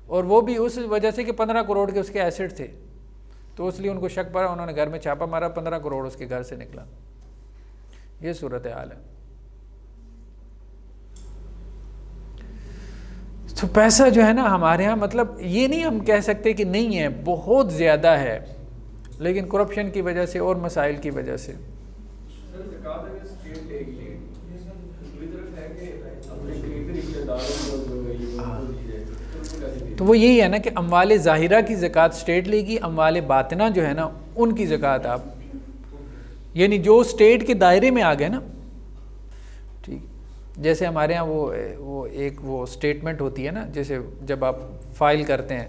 اور وہ بھی اس وجہ سے کہ 15 کروڑ کے اس کے ایسٹ تھے، تو اس لیے ان کو شک پڑا، انہوں نے گھر میں چھاپا مارا، 15 کروڑ اس کے گھر سے نکلا. یہ صورتحال ہے. تو پیسہ جو ہے نا ہمارے ہاں، مطلب یہ نہیں ہم کہہ سکتے کہ نہیں ہے، بہت زیادہ ہے، لیکن کرپشن کی وجہ سے اور مسائل کی وجہ سے. تو وہ یہی ہے نا کہ اموال ظاہرہ کی زکوٰۃ اسٹیٹ لے گی، اموال باطنہ جو ہے نا ان کی زکوٰۃ آپ، یعنی جو اسٹیٹ کے دائرے میں آ گئے نا. ٹھیک، جیسے ہمارے ہاں وہ ایک وہ اسٹیٹمنٹ ہوتی ہے نا، جیسے جب آپ فائل کرتے ہیں،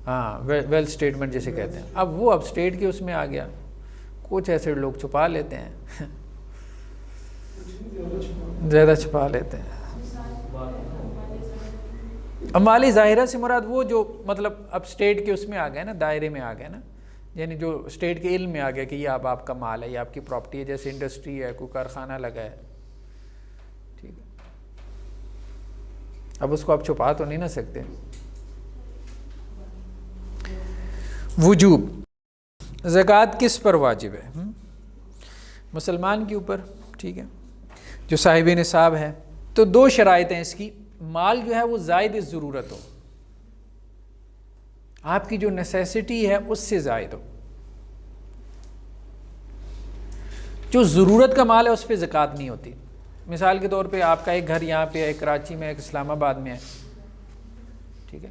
ہاں ویلتھ اسٹیٹمنٹ جیسے کہتے ہیں. اب وہ اب اسٹیٹ کے اس میں آ گیا. کچھ ایسے لوگ چھپا لیتے ہیں، زیادہ چھپا لیتے ہیں. اموال ظاہرہ سے مراد وہ جو مطلب اب اسٹیٹ کے اس میں آ گئے نا، دائرے میں آ گئے نا، یعنی جو اسٹیٹ کے علم میں آ گیا کہ یہ اب آپ کا مال ہے، یہ آپ کی پراپرٹی ہے. جیسے انڈسٹری ہے، کوئی کارخانہ لگا ہے، ٹھیک ہے، اب اس کو آپ چھپا تو نہیں نہ سکتے. وجوب. زکوٰۃ کس پر واجب ہے؟ مسلمان کے اوپر، ٹھیک ہے، جو صاحب نصاب ہے. تو 2 شرائط ہیں اس کی. مال جو ہے وہ زائد ضرورت ہو، آپ کی جو نیسیسٹی ہے اس سے زائد ہو. جو ضرورت کا مال ہے اس پہ زکوٰۃ نہیں ہوتی. مثال کے طور پہ آپ کا ایک گھر یہاں پہ ہے، کراچی میں، ایک اسلام آباد میں ہے، ٹھیک ہے،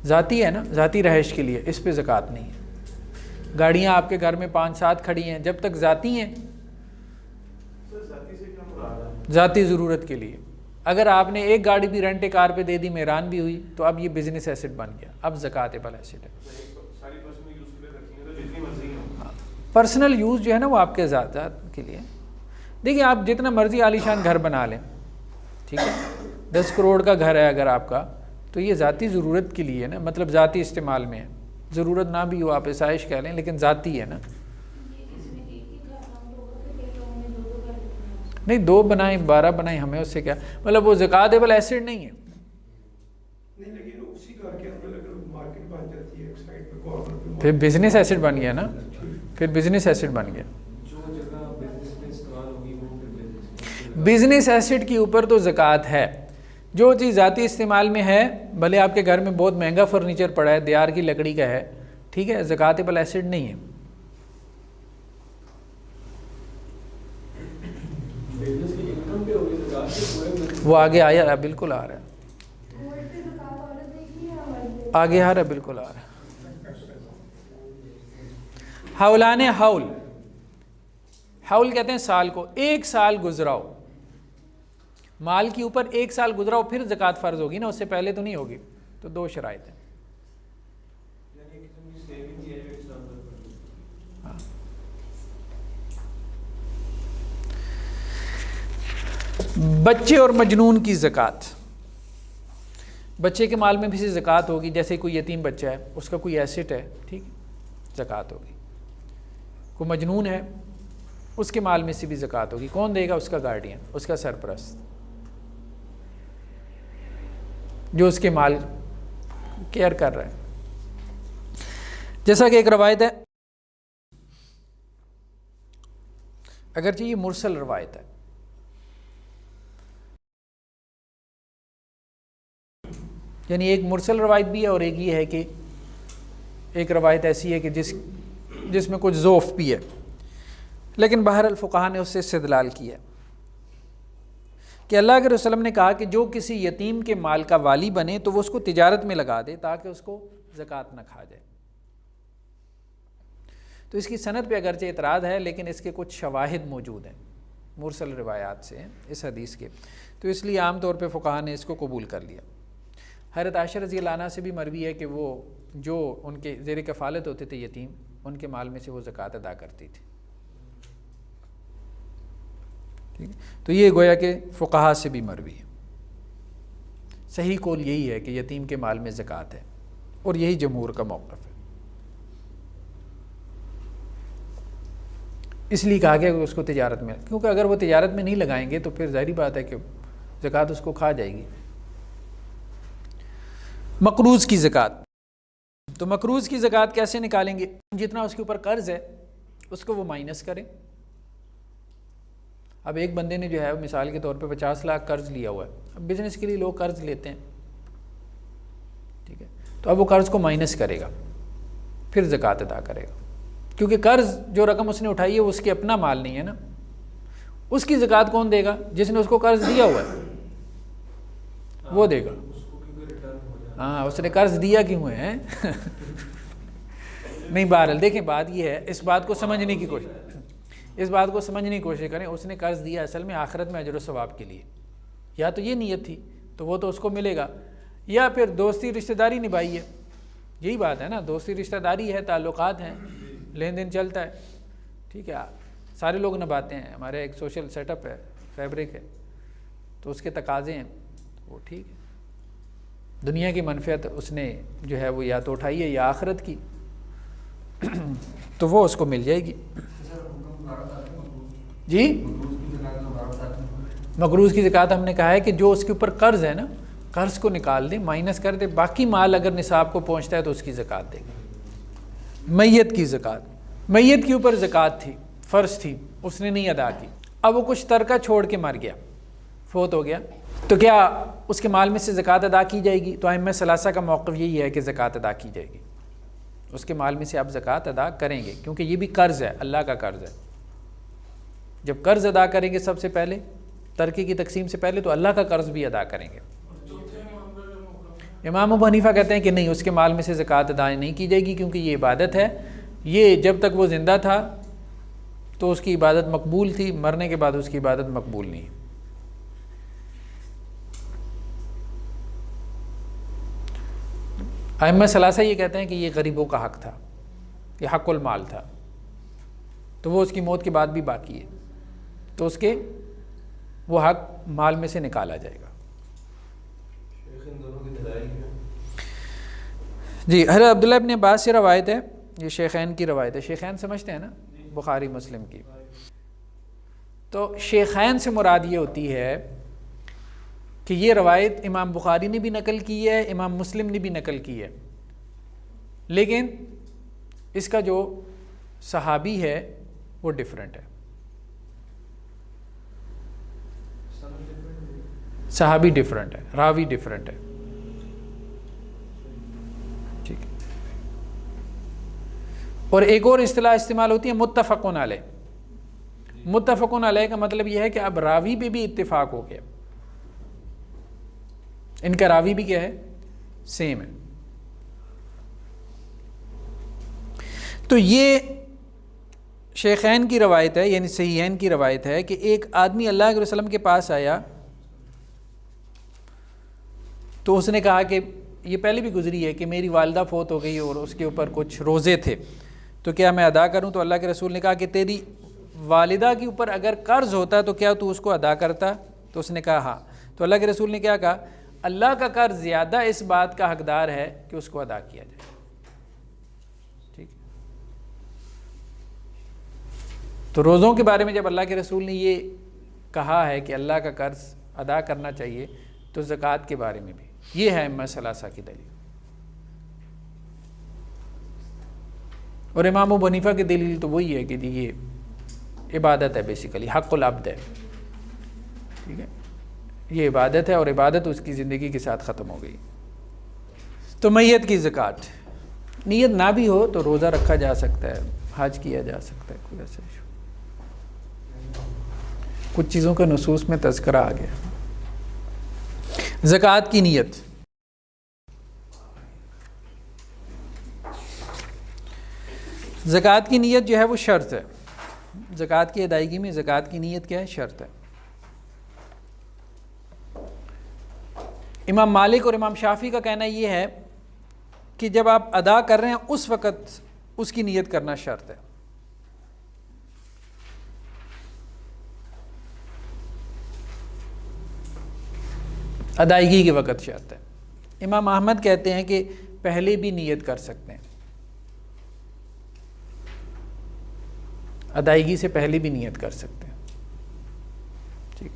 ذاتی ہے نا، ذاتی رہائش کے لیے، اس پہ زکوٰۃ نہیں ہے. گاڑیاں آپ کے گھر میں 5-7 کھڑی ہیں، جب تک ذاتی ہیں، ذاتی ضرورت کے لیے. اگر آپ نے ایک گاڑی بھی رینٹ کار پہ دے دی، میران بھی ہوئی، تو اب یہ بزنس ایسٹ بن گیا، اب زکوٰۃ ایسٹ ہے. پرسنل یوز جو ہے نا وہ آپ کے ذات کے لیے. دیکھیں آپ جتنا مرضی عالیشان گھر بنا لیں، ٹھیک ہے، 10 کروڑ کا گھر ہے اگر آپ کا، تو یہ ذاتی ضرورت کے لیے نا، مطلب ذاتی استعمال میں ہے. ضرورت نہ بھی ہو، آپ عشائش کہہ لیں، لیکن ذاتی ہے نا. نہیں 2 بنائیں 12 بنائیں، ہمیں اس سے کیا، مطلب وہ زکوٰۃ ایسٹ نہیں ہے. پھر بزنس ایسٹ بن گیا نا، پھر بزنس ایسٹ بن گیا. بزنس ایسٹ کے اوپر تو زکوٰۃ ہے. جو چیز ذاتی استعمال میں ہے، بھلے آپ کے گھر میں بہت مہنگا فرنیچر پڑا ہے، دیار کی لکڑی کا ہے، ٹھیک ہے، زکوٰۃ ایسٹ نہیں ہے. وہ آگے آیا رہا، بالکل آ رہا ہے، آگے آ رہا ہے، بالکل آ رہا ہے. حولان حول، حول کہتے ہیں سال کو. 1 سال گزراؤ مال کے اوپر، 1 سال گزراؤ پھر زکوٰۃ فرض ہوگی نا، اس سے پہلے تو نہیں ہوگی. تو 2 شرائط ہیں. بچے اور مجنون کی زکوٰۃ. بچے کے مال میں بھی سے زکوٰۃ ہوگی، جیسے کوئی یتیم بچہ ہے، اس کا کوئی ایسٹ ہے، ٹھیک، زکوٰۃ ہوگی. کوئی مجنون ہے، اس کے مال میں سے بھی زکوٰۃ ہوگی. کون دے گا؟ اس کا گارڈین، اس کا سرپرست، جو اس کے مال کیئر کر رہا ہے. جیسا کہ ایک روایت ہے، اگرچہ یہ مرسل روایت ہے، یعنی ایک مرسل روایت بھی ہے اور ایک یہ ہے کہ ایک روایت ایسی ہے کہ جس میں کچھ ضعف بھی ہے، لیکن بہرحال فقہا نے اس سے استدلال کیا کہ اللہ کے رسول صلی اللہ علیہ وسلم نے کہا کہ جو کسی یتیم کے مال کا والی بنے تو وہ اس کو تجارت میں لگا دے تاکہ اس کو زکوٰۃ نہ کھا جائے. تو اس کی سند پہ اگرچہ اعتراض ہے، لیکن اس کے کچھ شواہد موجود ہیں مرسل روایات سے اس حدیث کے، تو اس لیے عام طور پہ فقہا نے اس کو قبول کر لیا. حضرت عائشہ رضی اللہ عنہ سے بھی مروی ہے کہ وہ جو ان کے زیر کفالت ہوتے تھے یتیم، ان کے مال میں سے وہ زکوٰۃ ادا کرتی تھی. ٹھیک ہے، تو یہ گویا کہ فقہا سے بھی مروی ہے. صحیح قول یہی ہے کہ یتیم کے مال میں زکوٰۃ ہے، اور یہی جمہور کا موقف ہے. اس لیے کہا گیا کہ اس کو تجارت میں، کیونکہ اگر وہ تجارت میں نہیں لگائیں گے تو پھر ظاہری بات ہے کہ زکوٰۃ اس کو کھا جائے گی. مقروض کی زکوٰۃ. تو مقروض کی زکوٰۃ کیسے نکالیں گے؟ جتنا اس کے اوپر قرض ہے اس کو وہ مائنس کریں. اب ایک بندے نے جو ہے مثال کے طور پہ 50 لاکھ قرض لیا ہوا ہے. اب بزنس کے لیے لوگ قرض لیتے ہیں، ٹھیک ہے، تو اب وہ قرض کو مائنس کرے گا، پھر زکوٰۃ ادا کرے گا، کیونکہ قرض جو رقم اس نے اٹھائی ہے وہ اس کے اپنا مال نہیں ہے نا. اس کی زکوٰۃ کون دے گا؟ جس نے اس کو قرض دیا ہوا ہے وہ دے گا. ہاں، اس نے قرض دیا کیوں ہے نہیں، بہرحال دیکھیں بات یہ ہے، اس بات کو سمجھنے کی کوشش کریں. اس نے قرض دیا اصل میں آخرت میں اجر و ثواب کے لیے، یا تو یہ نیت تھی تو وہ تو اس کو ملے گا، یا پھر دوستی رشتہ داری نبھائی ہے. یہی بات ہے نا، دوستی رشتہ داری ہے، تعلقات ہیں، لین دین چلتا ہے، ٹھیک ہے، سارے لوگ نبھاتے ہیں. ہمارے ایک سوشل سیٹ اپ ہے، فیبرک ہے، تو اس کے تقاضے ہیں، وہ ٹھیک ہے. دنیا کی منفعت اس نے جو ہے وہ یا تو اٹھائی ہے یا آخرت کی، تو وہ اس کو مل جائے گی. جی، مقروض کی زکوٰۃ ہم نے کہا ہے کہ جو اس کے اوپر قرض ہے نا، قرض کو نکال دے، مائنس کر دے، باقی مال اگر نصاب کو پہنچتا ہے تو اس کی زکوٰۃ دے گا. میت کی زکوٰۃ. میت کے اوپر زکوٰۃ تھی، فرض تھی، اس نے نہیں ادا کی. اب وہ کچھ ترکہ چھوڑ کے مر گیا، فوت ہو گیا، تو کیا اس کے مال میں سے زکوٰۃ ادا کی جائے گی؟ تو ائمہ ثلاثہ کا موقف یہی ہے کہ زکوٰۃ ادا کی جائے گی. اس کے مال میں سے آپ زکوٰۃ ادا کریں گے، کیونکہ یہ بھی قرض ہے، اللہ کا قرض ہے. جب قرض ادا کریں گے سب سے پہلے، ترکے کی تقسیم سے پہلے، تو اللہ کا قرض بھی ادا کریں گے. امام ابو حنیفہ کہتے ہیں کہ نہیں، اس کے مال میں سے زکوٰۃ ادا نہیں کی جائے گی، کیونکہ یہ عبادت ہے. یہ جب تک وہ زندہ تھا تو اس کی عبادت مقبول تھی، مرنے کے بعد اس کی عبادت مقبول نہیں. ائمہ ثلاثہ یہ کہتے ہیں کہ یہ غریبوں کا حق تھا، یہ حق المال تھا، تو وہ اس کی موت کے بعد بھی باقی ہے، تو اس کے وہ حق مال میں سے نکالا جائے گا. جی، حضرت عبداللہ ابن عباس سے روایت ہے، یہ شیخین کی روایت ہے. شیخین سمجھتے ہیں نا، بخاری مسلم کی. تو شیخین سے مراد یہ ہوتی ہے کہ یہ روایت امام بخاری نے بھی نقل کی ہے، امام مسلم نے بھی نقل کی ہے، لیکن اس کا جو صحابی ہے وہ ڈیفرنٹ ہے. صحابی ڈیفرنٹ ہے، راوی ڈیفرنٹ ہے. ٹھیک ہے. اور ایک اور اصطلاح استعمال ہوتی ہے متفقن علیہ. متفقن علیہ کا مطلب یہ ہے کہ اب راوی پہ بھی اتفاق ہو گیا، ان کا راوی بھی کیا ہے، سیم ہے. تو یہ شیخین کی روایت ہے، یعنی صحیحین کی روایت ہے کہ ایک آدمی اللہ کے وسلم کے پاس آیا تو اس نے کہا کہ یہ پہلے بھی گزری ہے کہ میری والدہ فوت ہو گئی اور اس کے اوپر کچھ روزے تھے، تو کیا میں ادا کروں؟ تو اللہ کے رسول نے کہا کہ تیری والدہ کے اوپر اگر قرض ہوتا تو کیا تو اس کو ادا کرتا؟ تو اس نے کہا ہاں. تو اللہ کے رسول نے کیا کہا؟ اللہ کا قرض زیادہ اس بات کا حقدار ہے کہ اس کو ادا کیا جائے. ٹھیک ہے. تو روزوں کے بارے میں جب اللہ کے رسول نے یہ کہا ہے کہ اللہ کا قرض ادا کرنا چاہیے تو زکوٰۃ کے بارے میں بھی یہ ہے ائمہ ثلاثہ کی دلیل. اور امام ابو حنیفہ کی دلیل تو وہی ہے کہ یہ عبادت ہے، بیسیکلی حق العبد ہے. ٹھیک ہے، یہ عبادت ہے اور عبادت اس کی زندگی کے ساتھ ختم ہو گئی. تو میت کی زکوٰۃ، نیت نہ بھی ہو تو روزہ رکھا جا سکتا ہے، حج کیا جا سکتا ہے، کوئی ایسا ایشو. کچھ چیزوں کا نصوص میں تذکرہ آ گیا. زکوٰۃ کی نیت، زکوٰۃ کی نیت جو ہے وہ شرط ہے. زکوٰۃ کی ادائیگی میں زکوٰۃ کی نیت کیا ہے؟ شرط ہے. امام مالک اور امام شافعی کا کہنا یہ ہے کہ جب آپ ادا کر رہے ہیں اس وقت اس کی نیت کرنا شرط ہے. ادائیگی کے وقت شرط ہے. امام احمد کہتے ہیں کہ پہلے بھی نیت کر سکتے ہیں، ادائیگی سے پہلے بھی نیت کر سکتے ہیں. ٹھیک،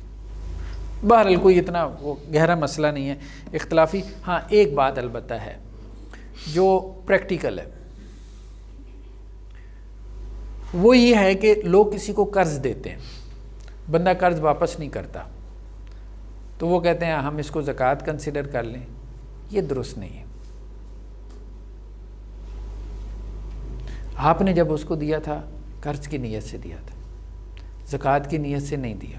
بہرحال کوئی اتنا وہ گہرا مسئلہ نہیں ہے، اختلافی. ہاں ایک بات البتہ ہے جو پریکٹیکل ہے، وہ یہ ہے کہ لوگ کسی کو قرض دیتے ہیں، بندہ قرض واپس نہیں کرتا تو وہ کہتے ہیں ہم اس کو زکوٰۃ کنسیڈر کر لیں. یہ درست نہیں ہے. آپ نے جب اس کو دیا تھا قرض کی نیت سے دیا تھا، زکوٰۃ کی نیت سے نہیں دیا.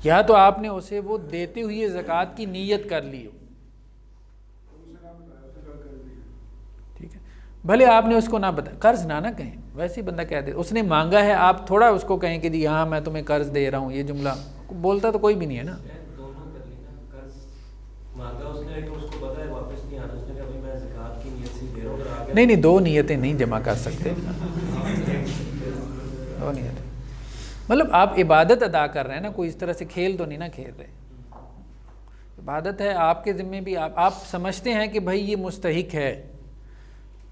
یا تو آپ نے اسے وہ دیتے ہوئے زکوٰۃ کی نیت کر لی ہو. ٹھیک ہے، بھلے آپ نے اس کو نہ بتا، قرض نہ کہیں، ویسے ہی بندہ کہہ دے اس نے مانگا ہے، آپ تھوڑا اس کو کہیں کہ جی ہاں میں تمہیں قرض دے رہا ہوں، یہ جملہ بولتا تو کوئی بھی نہیں ہے نا. نہیں دو نیتیں نہیں جمع کر سکتے. دو نیتیں مطلب آپ عبادت ادا کر رہے ہیں نا، کوئی اس طرح سے کھیل تو نہیں نا کھیل رہے. عبادت ہے آپ کے ذمے بھی. آپ سمجھتے ہیں کہ بھائی یہ مستحق ہے،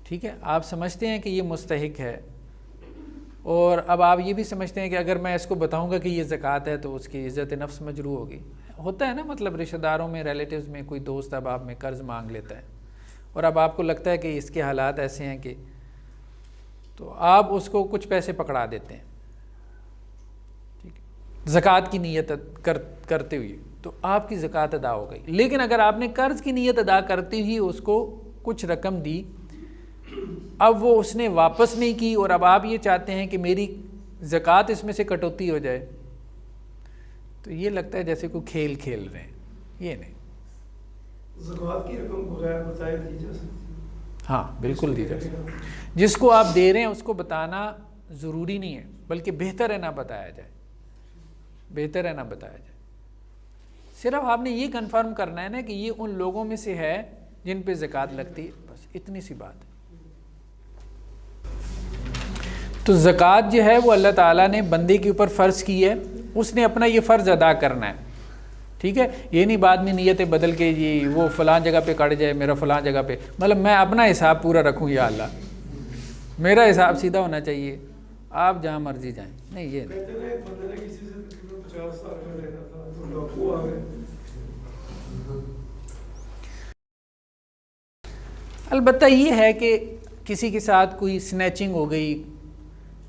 ٹھیک ہے، آپ سمجھتے ہیں کہ یہ مستحق ہے، اور اب آپ یہ بھی سمجھتے ہیں کہ اگر میں اس کو بتاؤں گا کہ یہ زکوٰۃ ہے تو اس کی عزت نفس مجروح ہوگی. ہوتا ہے نا، مطلب رشتہ داروں میں، ریلیٹیوز میں کوئی دوست اب آپ میں قرض مانگ لیتا ہے اور اب آپ کو لگتا ہے کہ اس کے حالات ایسے ہیں کہ، تو آپ اس کو کچھ پیسے پکڑا دیتے ہیں. ٹھیک ہے، زکوٰۃ کی نیت کرتے ہوئے تو آپ کی زکوٰۃ ادا ہو گئی. لیکن اگر آپ نے قرض کی نیت ادا کرتے ہوئے اس کو کچھ رقم دی، اب وہ اس نے واپس نہیں کی اور اب آپ یہ چاہتے ہیں کہ میری زکوٰۃ اس میں سے کٹوتی ہو جائے، تو یہ لگتا ہے جیسے کوئی کھیل کھیل رہے ہیں. یہ نہیں. زکوٰۃ کی رقم بغیر بتائے دی جا سکتی؟ ہاں بالکل دی جا سکتی. جس کو آپ دے رہے ہیں اس کو بتانا ضروری نہیں ہے، بلکہ بہتر ہے نہ بتایا جائے. بہتر ہے نہ بتایا جائے. صرف آپ نے یہ کنفرم کرنا ہے نا کہ یہ ان لوگوں میں سے ہے جن پہ زکوٰۃ لگتی ہے، بس اتنی سی بات ہے. تو زکوٰۃ جو ہے وہ اللہ تعالیٰ نے بندے کے اوپر فرض کی ہے، اس نے اپنا یہ فرض ادا کرنا ہے. ٹھیک ہے، یہ نہیں بعد میں نیتیں بدل کے جی وہ فلاں جگہ پہ کٹ جائے، میرا فلاں جگہ پہ، مطلب میں اپنا حساب پورا رکھوں، یا اللہ میرا حساب سیدھا ہونا چاہیے، آپ جہاں مرضی جائیں. نہیں، یہ نہیں. کہتے ہیں بندے نے کسی سے تقریباً 50 سال کا لینا تھا تو ڈاکو آ گئے. البتہ یہ ہے کہ کسی کے ساتھ کوئی سنیچنگ ہو گئی،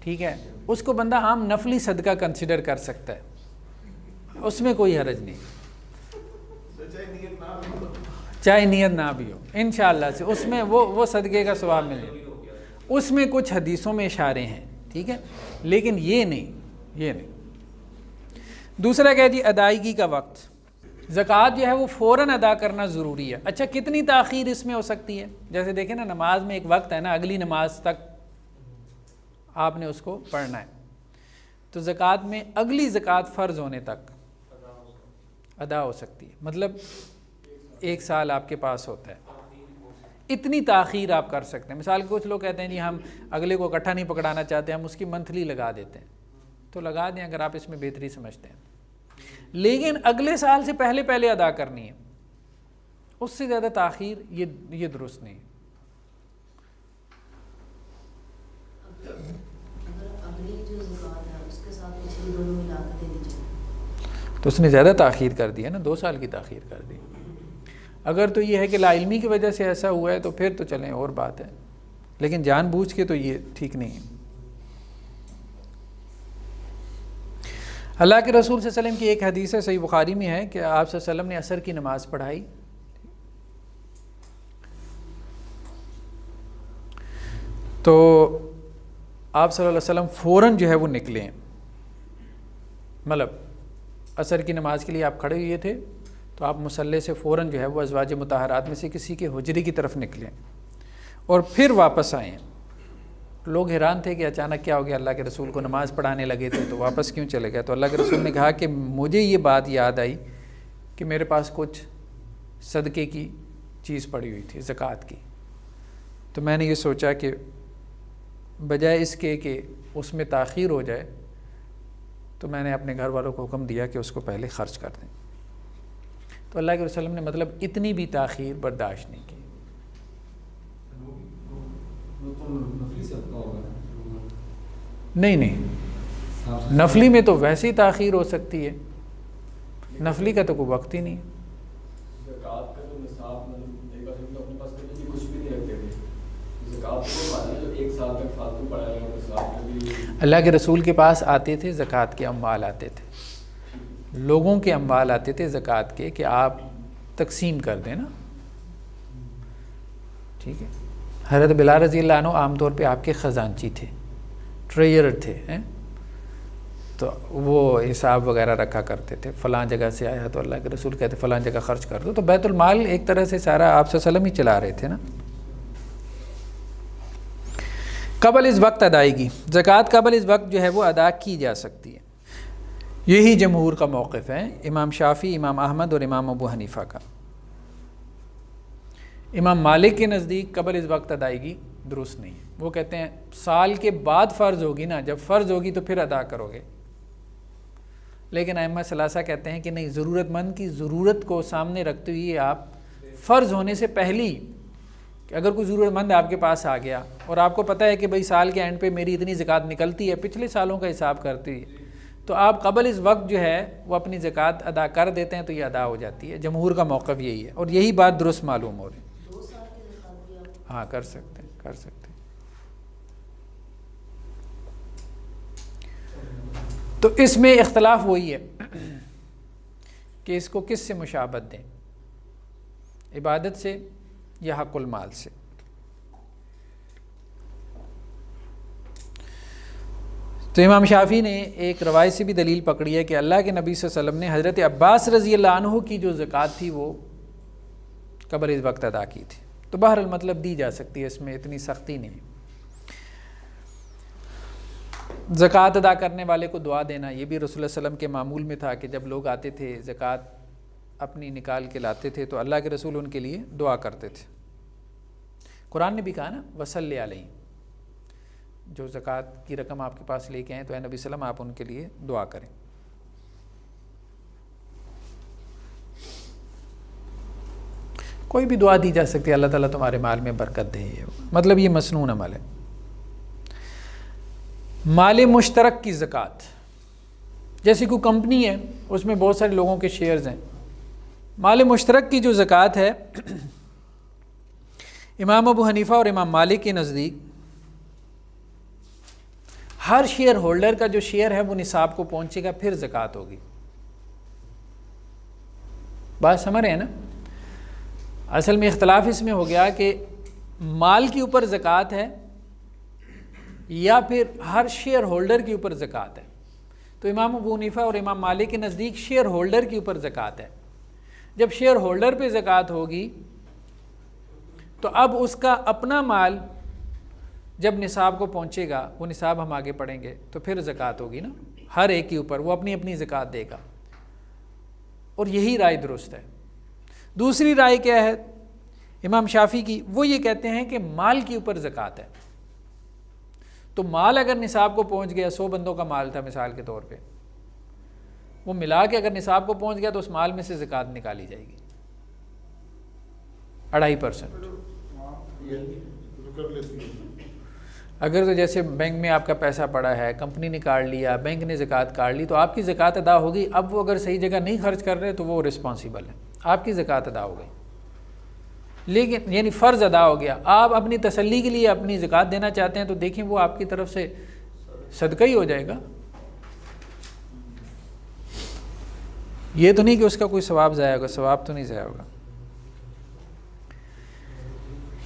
ٹھیک ہے، اس کو بندہ عام نفلی صدقہ کنسیڈر کر سکتا ہے، اس میں کوئی حرج نہیں، چاہے نیت نہ بھی ہو. انشاءاللہ سے اس میں وہ صدقے کا ثواب ملے. اس میں کچھ حدیثوں میں اشارے ہیں، ٹھیک ہے، لیکن یہ نہیں. دوسرا کہہ جی ادائیگی کا وقت. زکوٰۃ جو ہے وہ فوراً ادا کرنا ضروری ہے. اچھا کتنی تاخیر اس میں ہو سکتی ہے؟ جیسے دیکھیں نا، نماز میں ایک وقت ہے نا، اگلی نماز تک آپ نے اس کو پڑھنا ہے. تو زکوٰۃ میں اگلی زکوٰۃ فرض ہونے تک ادا ہو سکتی ہے، مطلب 1 سال آپ کے پاس ہوتا ہے، اتنی تاخیر آپ کر سکتے ہیں. مثال کچھ لوگ کہتے ہیں جی ہم اگلے کو اکٹھا نہیں پکڑانا چاہتے، ہم اس کی منتھلی لگا دیتے ہیں، تو لگا دیں اگر آپ اس میں بہتری سمجھتے ہیں. لیکن اگلے سال سے پہلے پہلے ادا کرنی ہے، اس سے زیادہ تاخیر یہ درست نہیں ہے۔ تو اس نے زیادہ تاخیر کر دی ہے نا، 2 سال کی تاخیر کر دی۔ اگر تو یہ ہے کہ لا علمی کی وجہ سے ایسا ہوا ہے تو پھر تو چلیں اور بات ہے، لیکن جان بوجھ کے تو یہ ٹھیک نہیں ہے۔ اللہ کے رسول صلی اللہ علیہ وسلم کی ایک حدیث ہے، صحیح بخاری میں ہے، کہ آپ صلی اللہ علیہ وسلم نے عصر کی نماز پڑھائی، تو آپ صلی اللہ علیہ وسلم فوراً جو ہے وہ نکلے ہیں، مطلب عصر کی نماز کے لیے آپ کھڑے ہوئے تھے تو آپ مصلی سے فوراً جو ہے وہ ازواج مطہرات میں سے کسی کے حجرے کی طرف نکلے اور پھر واپس آئے ہیں۔ لوگ حیران تھے کہ اچانک کیا ہو گیا، اللہ کے رسول کو نماز پڑھانے لگے تھے تو واپس کیوں چلے گئے؟ تو اللہ کے رسول نے کہا کہ مجھے یہ بات یاد آئی کہ میرے پاس کچھ صدقے کی چیز پڑی ہوئی تھی، زکوٰۃ کی، تو میں نے یہ سوچا کہ بجائے اس کے کہ اس میں تاخیر ہو جائے تو میں نے اپنے گھر والوں کو حکم دیا کہ اس کو پہلے خرچ کر دیں۔ تو اللہ کے رسول نے مطلب اتنی بھی تاخیر برداشت نہیں کی۔ نہیں، نفلی میں تو ویسے ہی تاخیر ہو سکتی ہے، نفلی کا تو کوئی وقت ہی نہیں ہے۔ اللہ کے رسول کے پاس آتے تھے، زکوٰۃ کے اموال آتے تھے، لوگوں کے اموال آتے تھے زکوٰۃ کے، کہ آپ تقسیم کر دیں نا، ٹھیک ہے۔ حضرت بلال رضی اللہ عنہ عام طور پہ آپ کے خزانچی تھے، ٹریجرر تھے، تو وہ حساب وغیرہ رکھا کرتے تھے، فلاں جگہ سے آیا تو اللہ کے رسول کہتے فلاں جگہ خرچ کر دو، تو بیت المال ایک طرح سے سارا آپ صلی اللہ علیہ وسلم ہی چلا رہے تھے نا۔ قبل اس وقت ادائیگی، زکوٰۃ قبل اس وقت جو ہے وہ ادا کی جا سکتی ہے، یہی جمہور کا موقف ہے، امام شافعی، امام احمد اور امام ابو حنیفہ کا۔ امام مالک کے نزدیک قبل اس وقت ادائیگی درست نہیں ہے، وہ کہتے ہیں سال کے بعد فرض ہوگی نا، جب فرض ہوگی تو پھر ادا کرو گے، لیکن ائمہ ثلاثہ کہتے ہیں کہ نہیں، ضرورت مند کی ضرورت کو سامنے رکھتے ہوئے آپ فرض ہونے سے پہلی، کہ اگر کوئی ضرورت مند آپ کے پاس آ گیا اور آپ کو پتہ ہے کہ بھئی سال کے اینڈ پہ میری اتنی زکوٰۃ نکلتی ہے، پچھلے سالوں کا حساب کرتی ہے، تو آپ قبل اس وقت جو ہے وہ اپنی زکوٰۃ ادا کر دیتے ہیں تو یہ ادا ہو جاتی ہے۔ جمہور کا موقف یہی ہے اور یہی بات درست معلوم ہو رہی ہے۔ ہاں کر سکتے ہیں۔ تو اس میں اختلاف وہی ہے کہ اس کو کس سے مشابہت دیں، عبادت سے یا حق المال سے۔ تو امام شافعی نے ایک روایت سے بھی دلیل پکڑی ہے کہ اللہ کے نبی صلی اللہ علیہ وسلم نے حضرت عباس رضی اللہ عنہ کی جو زکوٰۃ تھی وہ قبل اس وقت ادا کی تھی، تو بہرحال مطلب دی جا سکتی ہے، اس میں اتنی سختی نہیں۔ زکوٰۃ ادا کرنے والے کو دعا دینا، یہ بھی رسول اللہ علیہ وسلم کے معمول میں تھا کہ جب لوگ آتے تھے زکوٰۃ اپنی نکال کے لاتے تھے تو اللہ کے رسول ان کے لیے دعا کرتے تھے۔ قرآن نے بھی کہا نا وصلی علیہ، جو زکوٰۃ کی رقم آپ کے پاس لے کے آئیں تو اے نبی صلی اللہ علیہ وسلم آپ ان کے لیے دعا کریں۔ کوئی بھی دعا دی جا سکتی ہے، اللہ تعالیٰ تمہارے مال میں برکت دے، مطلب یہ مسنون عمل ہے۔ مال مشترک کی زکوٰۃ، جیسے کوئی کمپنی ہے اس میں بہت سارے لوگوں کے شیئرز ہیں، مال مشترک کی جو زکوٰۃ ہے امام ابو حنیفہ اور امام مالک کے نزدیک ہر شیئر ہولڈر کا جو شیئر ہے وہ نصاب کو پہنچے گا پھر زکوٰۃ ہوگی۔ بات سمجھ رہے ہیں نا؟ اصل میں اختلاف اس میں ہو گیا کہ مال کے اوپر زکوٰۃ ہے یا پھر ہر شیئر ہولڈر کے اوپر زکوٰۃ ہے۔ تو امام ابو حنیفہ اور امام مالک کے نزدیک شیئر ہولڈر کے اوپر زکوٰۃ ہے۔ جب شیئر ہولڈر پہ زکوٰۃ ہوگی تو اب اس کا اپنا مال جب نصاب کو پہنچے گا، وہ نصاب ہم آگے پڑھیں گے، تو پھر زکوٰۃ ہوگی نا، ہر ایک کے اوپر وہ اپنی اپنی زکوٰۃ دے گا، اور یہی رائے درست ہے۔ دوسری رائے کیا ہے امام شافعی کی؟ وہ یہ کہتے ہیں کہ مال کے اوپر زکوٰۃ ہے۔ تو مال اگر نصاب کو پہنچ گیا، 100 بندوں کا مال تھا مثال کے طور پہ، وہ ملا کے اگر نصاب کو پہنچ گیا تو اس مال میں سے زکوٰۃ نکالی جائے گی 2.5%۔ اگر تو جیسے بینک میں آپ کا پیسہ پڑا ہے، کمپنی نے کاٹ لیا، بینک نے زکوٰۃ کاٹ لی، تو آپ کی زکوٰۃ ادا ہوگی۔ اب وہ اگر صحیح جگہ نہیں خرچ کر رہے تو وہ رسپانسیبل ہے، آپ کی زکوٰۃ ادا ہو گئی، لیکن یعنی فرض ادا ہو گیا۔ آپ اپنی تسلی کے لیے اپنی زکوٰۃ دینا چاہتے ہیں تو دیکھیں وہ آپ کی طرف سے صدقہ ہی ہو جائے گا، یہ تو نہیں کہ اس کا کوئی ثواب ضائع ہوگا، ثواب تو نہیں ضائع ہوگا۔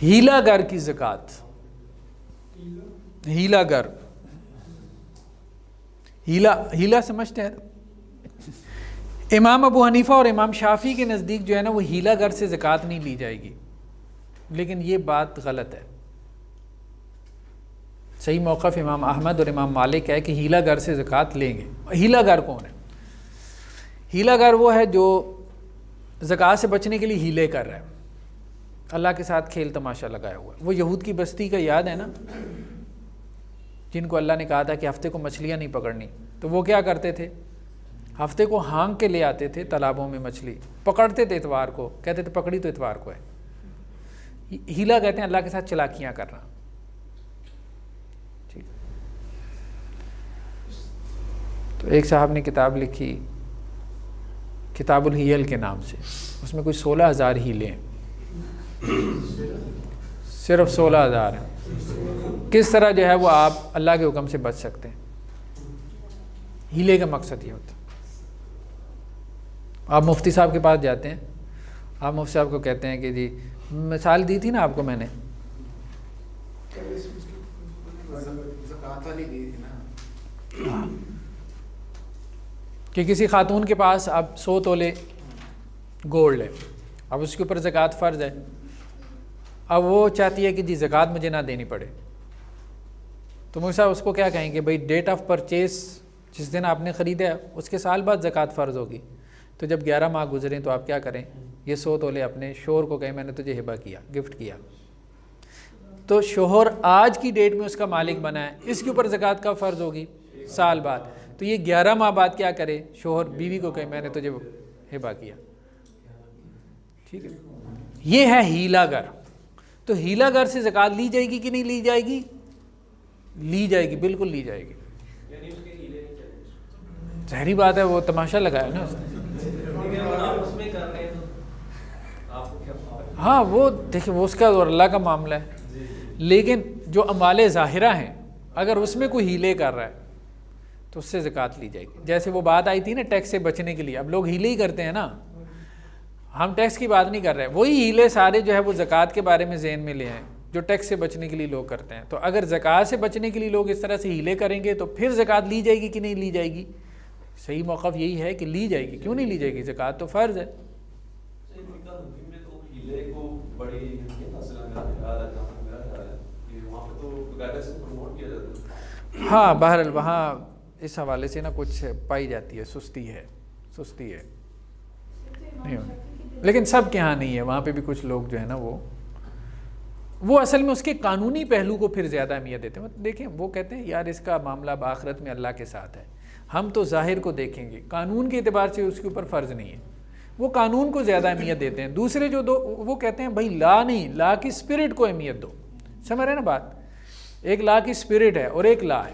ہیلا گر کی زکوٰۃ، ہیلا گر، ہیلا سمجھتے ہیں؟ امام ابو حنیفہ اور امام شافعی کے نزدیک جو ہے نا وہ ہیلا گر سے زکوٰۃ نہیں لی جائے گی، لیکن یہ بات غلط ہے۔ صحیح موقف امام احمد اور امام مالک ہے کہ ہیلا گر سے زکوٰۃ لیں گے۔ ہیلا گر کون ہے؟ ہیلا گر وہ ہے جو زکوٰۃ سے بچنے کے لیے ہیلے کر رہا ہے، اللہ کے ساتھ کھیل تماشا لگایا ہوا ہے۔ وہ یہود کی بستی کا یاد ہے نا، جن کو اللہ نے کہا تھا کہ ہفتے کو مچھلیاں نہیں پکڑنی، تو وہ کیا کرتے تھے؟ ہفتے کو ہانگ کے لے آتے تھے تالابوں میں مچھلی، پکڑتے تھے اتوار کو، کہتے تھے پکڑی تو اتوار کو ہے۔ ہیلا کہتے ہیں اللہ کے ساتھ چلاکیاں کرنا۔ ٹھیک، تو ایک صاحب نے کتاب لکھی کتاب الہیل کے نام سے، اس میں کوئی 16,000 ہیلے ہیں، صرف 16,000 ہیں۔ کس طرح جو ہے وہ آپ اللہ کے حکم سے بچ سکتے ہیں۔ ہیلے کا مقصد یہ ہوتا ہے، آپ مفتی صاحب کے پاس جاتے ہیں، آپ مفتی صاحب کو کہتے ہیں کہ جی مثال دی تھی نا آپ کو میں نے، کہ کسی خاتون کے پاس اب 100 تولے گولڈ ہے، اب اس کے اوپر زکوٰۃ فرض ہے، اب وہ چاہتی ہے کہ جی زکوٰۃ مجھے نہ دینی پڑے، تو مفتی صاحب اس کو کیا کہیں گے؟ بھائی ڈیٹ آف پرچیز جس دن آپ نے خریدا ہے اس کے سال بعد زکوٰۃ فرض ہوگی، تو جب 11 ماہ گزریں تو آپ کیا کریں؟ یہ 100 تولے اپنے شوہر کو کہیں میں نے تجھے ہبہ کیا، گفٹ کیا، تو شوہر آج کی ڈیٹ میں اس کا مالک بنا ہے، اس کے اوپر زکوٰۃ کا فرض ہوگی سال بعد، تو یہ 11 ماہ بعد کیا کرے؟ شوہر بیوی کو کہے میں نے تجھے ہبہ کیا۔ ٹھیک ہے، یہ ہے ہیلا گر۔ تو ہیلا گر سے زکوٰۃ لی جائے گی کہ نہیں لی جائے گی؟ لی جائے گی، بالکل لی جائے گی۔ ظاہری بات ہے وہ تماشا لگایا نا اس نے۔ ہاں وہ دیکھیں وہ اس کا اور اللہ کا معاملہ ہے، لیکن جو اموال ظاہرہ ہیں اگر اس میں کوئی ہیلے کر رہا ہے تو اس سے زکوٰۃ لی جائے گی۔ جیسے وہ بات آئی تھی نا ٹیکس سے بچنے کے لیے، اب لوگ ہیلے ہی کرتے ہیں نا، ہم ٹیکس کی بات نہیں کر رہے، وہی ہیلے سارے جو ہے وہ زکوٰۃ کے بارے میں ذہن میں لے ہیں جو ٹیکس سے بچنے کے لیے لوگ کرتے ہیں۔ تو اگر زکوٰۃ سے بچنے کے لیے لوگ اس طرح سے ہیلے کریں گے تو پھر زکوٰۃ لی جائے گی کہ نہیں لی جائے گی؟ صحیح موقف یہی ہے کہ لی جائے گی، کیوں نہیں لی جائے گی؟ زکوٰۃ تو فرض ہے۔ ہاں بہرحال وہاں اس حوالے سے نا کچھ پائی جاتی ہے، سستی ہے نہیں ہوگی، لیکن سب کے ہاں نہیں ہے، وہاں پہ بھی کچھ لوگ جو ہے نا وہ اصل میں اس کے قانونی پہلو کو پھر زیادہ اہمیت دیتے ہیں۔ دیکھیں وہ کہتے ہیں یار اس کا معاملہ بآخرت میں اللہ کے ساتھ ہے، ہم تو ظاہر کو دیکھیں گے، قانون کے اعتبار سے اس کے اوپر فرض نہیں ہے، وہ قانون کو زیادہ اہمیت دیتے ہیں۔ دوسرے جو دو وہ کہتے ہیں بھائی لا نہیں، لا کی اسپرٹ کو اہمیت دو، سمجھ رہے نا بات؟ ایک لا کی اسپرٹ ہے اور ایک لا ہے،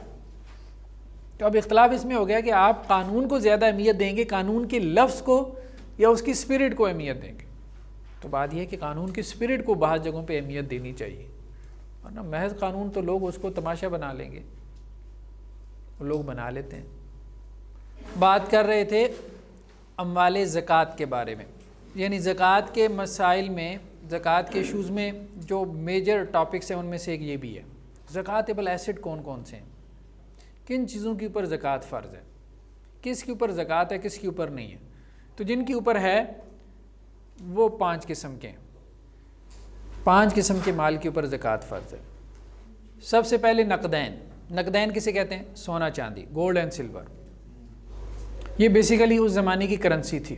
تو اب اختلاف اس میں ہو گیا کہ آپ قانون کو زیادہ اہمیت دیں گے، قانون کے لفظ کو، یا اس کی اسپرٹ کو اہمیت دیں گے؟ تو بات یہ ہے کہ قانون کی اسپرٹ کو بعض جگہوں پہ اہمیت دینی چاہیے، ورنہ محض قانون تو لوگ اس کو تماشا بنا لیں گے، وہ لوگ بنا لیتے ہیں۔ بات کر رہے تھے اموال زکوٰۃ کے بارے میں، یعنی زکوٰۃ کے مسائل میں، زکوٰۃ کے ایشوز میں جو میجر ٹاپکس ہیں ان میں سے ایک یہ بھی ہے، زکوٰۃیبل ایسٹ کون کون سے ہیں، کن چیزوں کے اوپر زکوٰۃ فرض ہے، کس کے اوپر زکوٰۃ ہے، کس کے اوپر نہیں ہے۔ تو جن کے اوپر ہے وہ 5 قسم کے ہیں، 5 قسم کے مال کے اوپر زکوٰۃ فرض ہے۔ سب سے پہلے نقدین، نقدین کسے کہتے ہیں؟ سونا چاندی، گولڈ اینڈ سلور، یہ بیسیکلی اس زمانے کی کرنسی تھی۔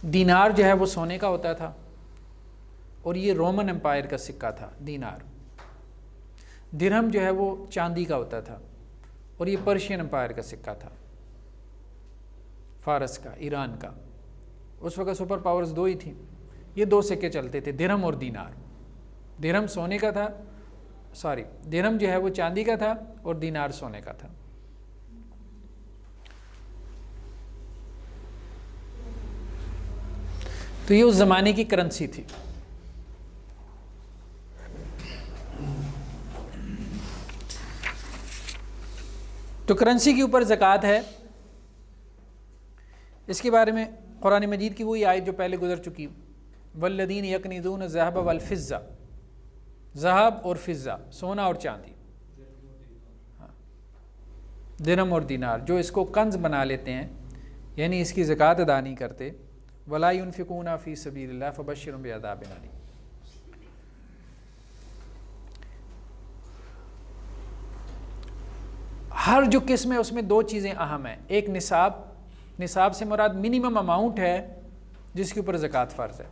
دینار جو ہے وہ سونے کا ہوتا تھا اور یہ رومن امپائر کا سکہ تھا دینار۔ درہم جو ہے وہ چاندی کا ہوتا تھا اور یہ پرشین امپائر کا سکہ تھا۔ فارس کا، ایران کا. اس وقت سپر پاورز 2 ہی تھیں. یہ 2 سکے چلتے تھے، درہم اور دینار. درہم سونے کا تھا، درہم جو ہے وہ چاندی کا تھا اور دینار سونے کا تھا. تو یہ اس زمانے کی کرنسی تھی. تو کرنسی کے اوپر زکوٰۃ ہے. اس کے بارے میں قرآن مجید کی وہی آیت جو پہلے گزر چکی، والذین یکنزون الذھب والفضہ، ذہب اور فضہ، سونا اور چاندی، درہم اور دینار، جو اس کو کنز بنا لیتے ہیں یعنی اس کی زکوٰۃ ادا نہیں کرتے، ولا ينفقون فی سبیل اللہ فبشرهم بعذاب علیم. ہر جو قسم ہے اس میں 2 چیزیں اہم ہیں. ایک نصاب سے مراد منیمم اماؤنٹ ہے جس کے اوپر زکوٰۃ فرض ہے.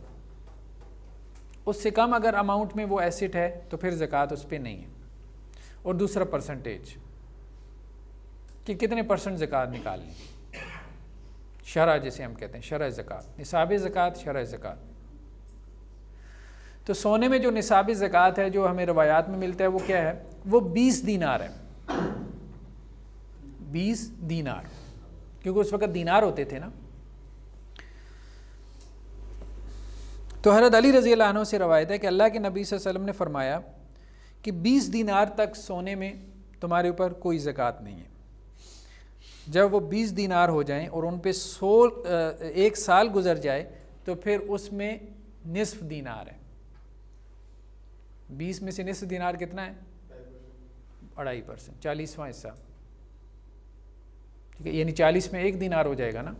اس سے کم اگر اماؤنٹ میں وہ ایسٹ ہے تو پھر زکوٰۃ اس پہ نہیں ہے. اور دوسرا پرسنٹیج کہ کتنے % زکوٰۃ نکالنی، شرح جسے ہم کہتے ہیں، شرح زکوٰۃ، نصاب زکوٰۃ، شرح زکوٰۃ. تو سونے میں جو نصاب زکوٰۃ ہے جو ہمیں روایات میں ملتا ہے وہ کیا ہے؟ وہ 20 دینار ہے. 20 دینار، کیونکہ اس وقت دینار ہوتے تھے نا. تو حضرت علی رضی اللہ عنہ سے روایت ہے کہ اللہ کے نبی صلی اللہ علیہ وسلم نے فرمایا کہ 20 دینار تک سونے میں تمہارے اوپر کوئی زکوٰۃ نہیں ہے. جب وہ 20 دینار ہو جائیں اور ان پہ 1 سال گزر جائے تو پھر اس میں نصف دینار ہے. 20 میں سے نصف دینار کتنا ہے؟ 2.5%، 40واں حصہ. ٹھیک ہے، یعنی 40 میں 1 دینار ہو جائے گا نا،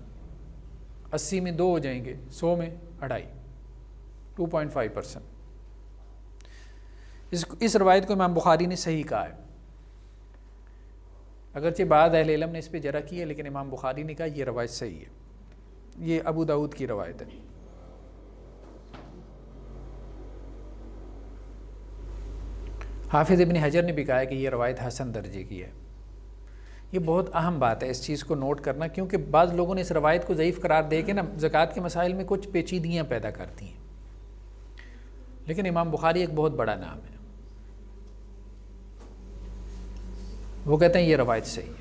80 میں 2 ہو جائیں گے، 100 میں 2.5، 2.5%. اس روایت کو امام بخاری نے صحیح کہا ہے. اگرچہ بعض اہل علم نے اس پہ جرح کی ہے، لیکن امام بخاری نے کہا یہ روایت صحیح ہے. یہ ابو داؤد کی روایت ہے. حافظ ابن حجر نے بھی کہا ہے کہ یہ روایت حسن درجے کی ہے. یہ بہت اہم بات ہے اس چیز کو نوٹ کرنا، کیونکہ بعض لوگوں نے اس روایت کو ضعیف قرار دے کے نا زکوٰۃ کے مسائل میں کچھ پیچیدگیاں پیدا کرتی ہیں. لیکن امام بخاری ایک بہت بڑا نام ہے، وہ کہتے ہیں یہ روایت صحیح ہے.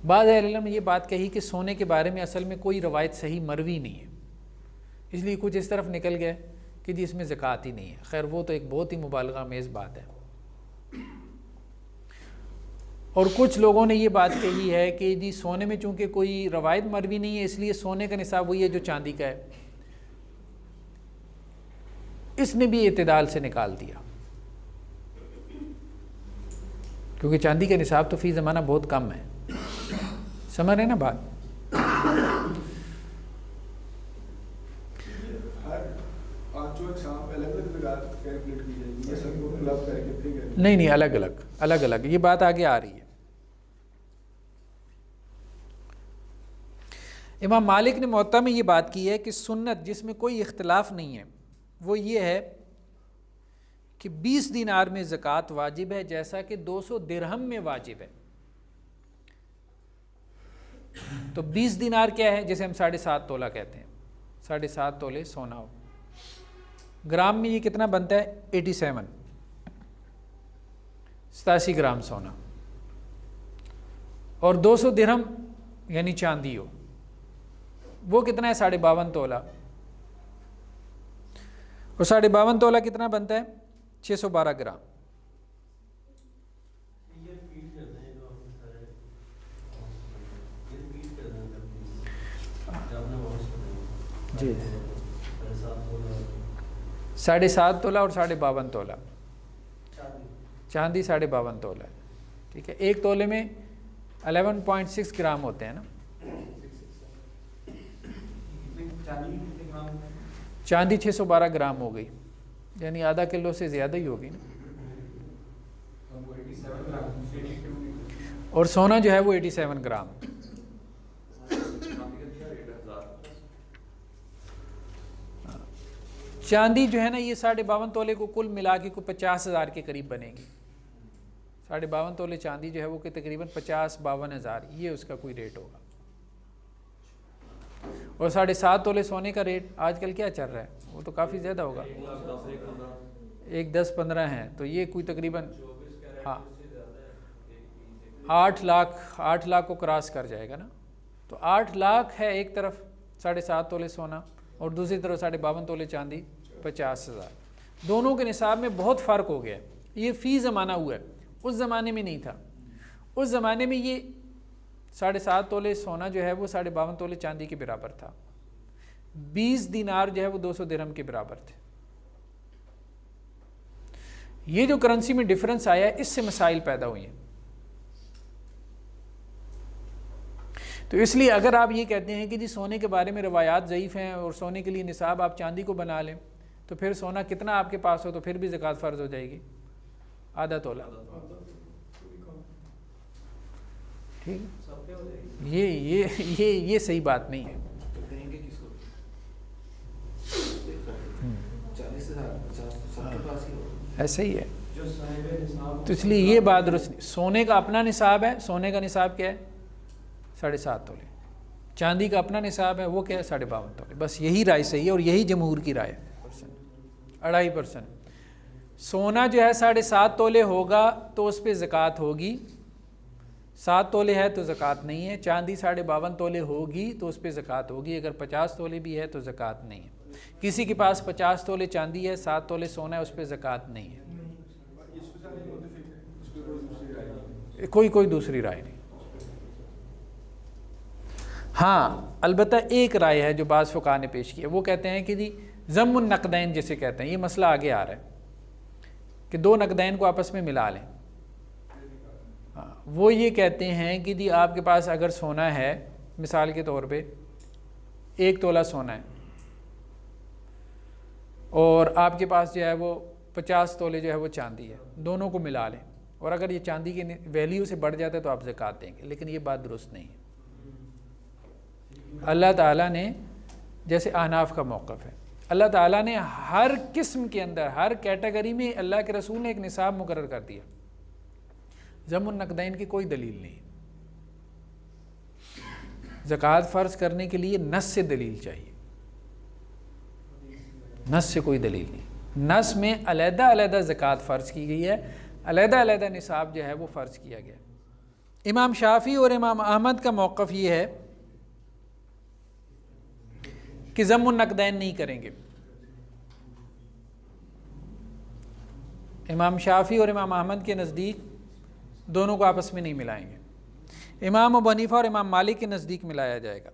بعض اہل علم نے یہ بات کہی کہ سونے کے بارے میں اصل میں کوئی روایت صحیح مروی نہیں ہے، اس لیے کچھ اس طرف نکل گئے کہ جی اس میں زکوٰۃ ہی نہیں ہے. خیر وہ تو ایک بہت ہی مبالغہ آمیز بات ہے. اور کچھ لوگوں نے یہ بات کہی ہے کہ جی سونے میں چونکہ کوئی روایت مروی نہیں ہے اس لیے سونے کا نصاب وہی ہے جو چاندی کا ہے. اس نے بھی اعتدال سے نکال دیا، کیونکہ چاندی کا نصاب تو فی زمانہ بہت کم ہے. سمجھ رہے ہیں نا بات؟ نہیں، الگ الگ یہ بات آگے آ رہی ہے. امام مالک نے موطا میں یہ بات کی ہے کہ سنت جس میں کوئی اختلاف نہیں ہے وہ یہ ہے کہ 20 دینار میں زکوٰۃ واجب ہے، جیسا کہ 200 درہم میں واجب ہے. تو 20 دینار کیا ہے؟ جیسے ہم 7.5 تولہ کہتے ہیں، 7.5 تولے سونا ہو. گرام میں یہ کتنا بنتا ہے؟ 87 گرام سونا. اور 200 درہم یعنی چاندی ہو، وہ کتنا ہے؟ 52.5 تولہ. اور 52.5 تولہ کتنا بنتا ہے؟ 612 گرام. جی 7.5 تولہ اور 52.5 تولہ چاندی 52.5 تولہ ہے. ٹھیک ہے، ایک تولے میں 11.6 گرام ہوتے ہیں نا. چاندی 612 گرام ہو گئی، یعنی آدھا کلو سے زیادہ ہی ہوگی نا. اور سونا جو ہے وہ 87 گرام. چاندی جو ہے نا یہ 52.5 تولے کو کل ملا کے کوئی 50,000 کے قریب بنے گی. 52.5 تولے چاندی جو ہے وہ کہ تقریباً 50-52 ہزار، یہ اس کا کوئی ریٹ ہوگا. اور 7.5 تولے سونے کا ریٹ آج کل کیا چل رہا ہے؟ وہ تو کافی زیادہ ہوگا، 1.10-15 ہیں، تو یہ کوئی تقریباً 8 لاکھ کو کراس کر جائے گا نا. تو 8 لاکھ ہے ایک طرف 7.5 تولے سونا، اور دوسری طرف 52.5 تولے چاندی 50,000. دونوں کے نصاب میں بہت فرق ہو گیا ہے. یہ فی زمانہ ہوا ہے، اس زمانے میں نہیں تھا. اس زمانے میں یہ 7.5 تولے سونا جو ہے وہ 52.5 تولے چاندی کے برابر تھا. 20 دینار جو ہے وہ 200 درہم کے برابر تھے. یہ جو کرنسی میں ڈفرنس آیا ہے، اس سے مسائل پیدا ہوئی ہیں. تو اس لیے اگر آپ یہ کہتے ہیں کہ جی سونے کے بارے میں روایات ضعیف ہیں اور سونے کے لیے نصاب آپ چاندی کو بنا لیں، تو پھر سونا کتنا آپ کے پاس ہو تو پھر بھی زکوٰۃ فرض ہو جائے گی، آدھا تولہ. ٹھیک ہے، یہ صحیح بات نہیں ہے. ایسا ہی ہے. تو اس لیے یہ بات درست نہیں. سونے کا اپنا نصاب ہے. سونے کا نصاب کیا ہے؟ 7.5 تولے. چاندی کا اپنا نصاب ہے، وہ کیا ہے؟ 52.5 تولے. بس یہی رائے صحیح ہے، اور یہی جمہور کی رائے ہے. 2.5%. سونا جو ہے 7.5 تولے ہوگا تو اس پہ زکوٰۃ ہوگی. 7 تولے ہے تو زکوٰۃ نہیں ہے. چاندی 52.5 تولے ہوگی تو اس پہ زکوٰۃ ہوگی. اگر 50 تولے بھی ہے تو زکوٰۃ نہیں ہے. کسی کے پاس 50 تولے چاندی ہے، 7 تولے سونا ہے، اس پہ زکوٰۃ نہیں ہے. کوئی دوسری رائے نہیں. ہاں البتہ ایک رائے ہے جو بعض فقہاء نے پیش کی ہے. وہ کہتے ہیں کہ جی ضم النقدین جسے کہتے ہیں، یہ مسئلہ آگے آ رہا ہے کہ 2 نقدین کو آپس میں ملا لیں. وہ یہ کہتے ہیں کہ جی آپ کے پاس اگر سونا ہے، مثال کے طور پہ 1 تولہ سونا ہے، اور آپ کے پاس جو ہے وہ 50 تولے جو ہے وہ چاندی ہے، دونوں کو ملا لیں، اور اگر یہ چاندی کی ویلیو سے بڑھ جاتا ہے تو آپ زکوٰۃ دیں گے. لیکن یہ بات درست نہیں ہے. اللہ تعالیٰ نے، جیسے احناف کا موقف ہے، اللہ تعالیٰ نے ہر قسم کے اندر، ہر کیٹیگری میں اللہ کے رسول نے ایک نصاب مقرر کر دیا. ضم النقدین کی کوئی دلیل نہیں. زکوٰۃ فرض کرنے کے لیے نص سے دلیل چاہیے. نص سے کوئی دلیل نہیں. نص میں علیحدہ علیحدہ زکوٰۃ فرض کی گئی ہے، علیحدہ علیحدہ نصاب جو ہے وہ فرض کیا گیا. امام شافعی اور امام احمد کا موقف یہ ہے کہ ضم النقدین نہیں کریں گے. امام شافعی اور امام احمد کے نزدیک دونوں کو آپس میں نہیں ملائیں گے. امام ابو حنیفہ اور امام مالک کے نزدیک ملایا جائے گا.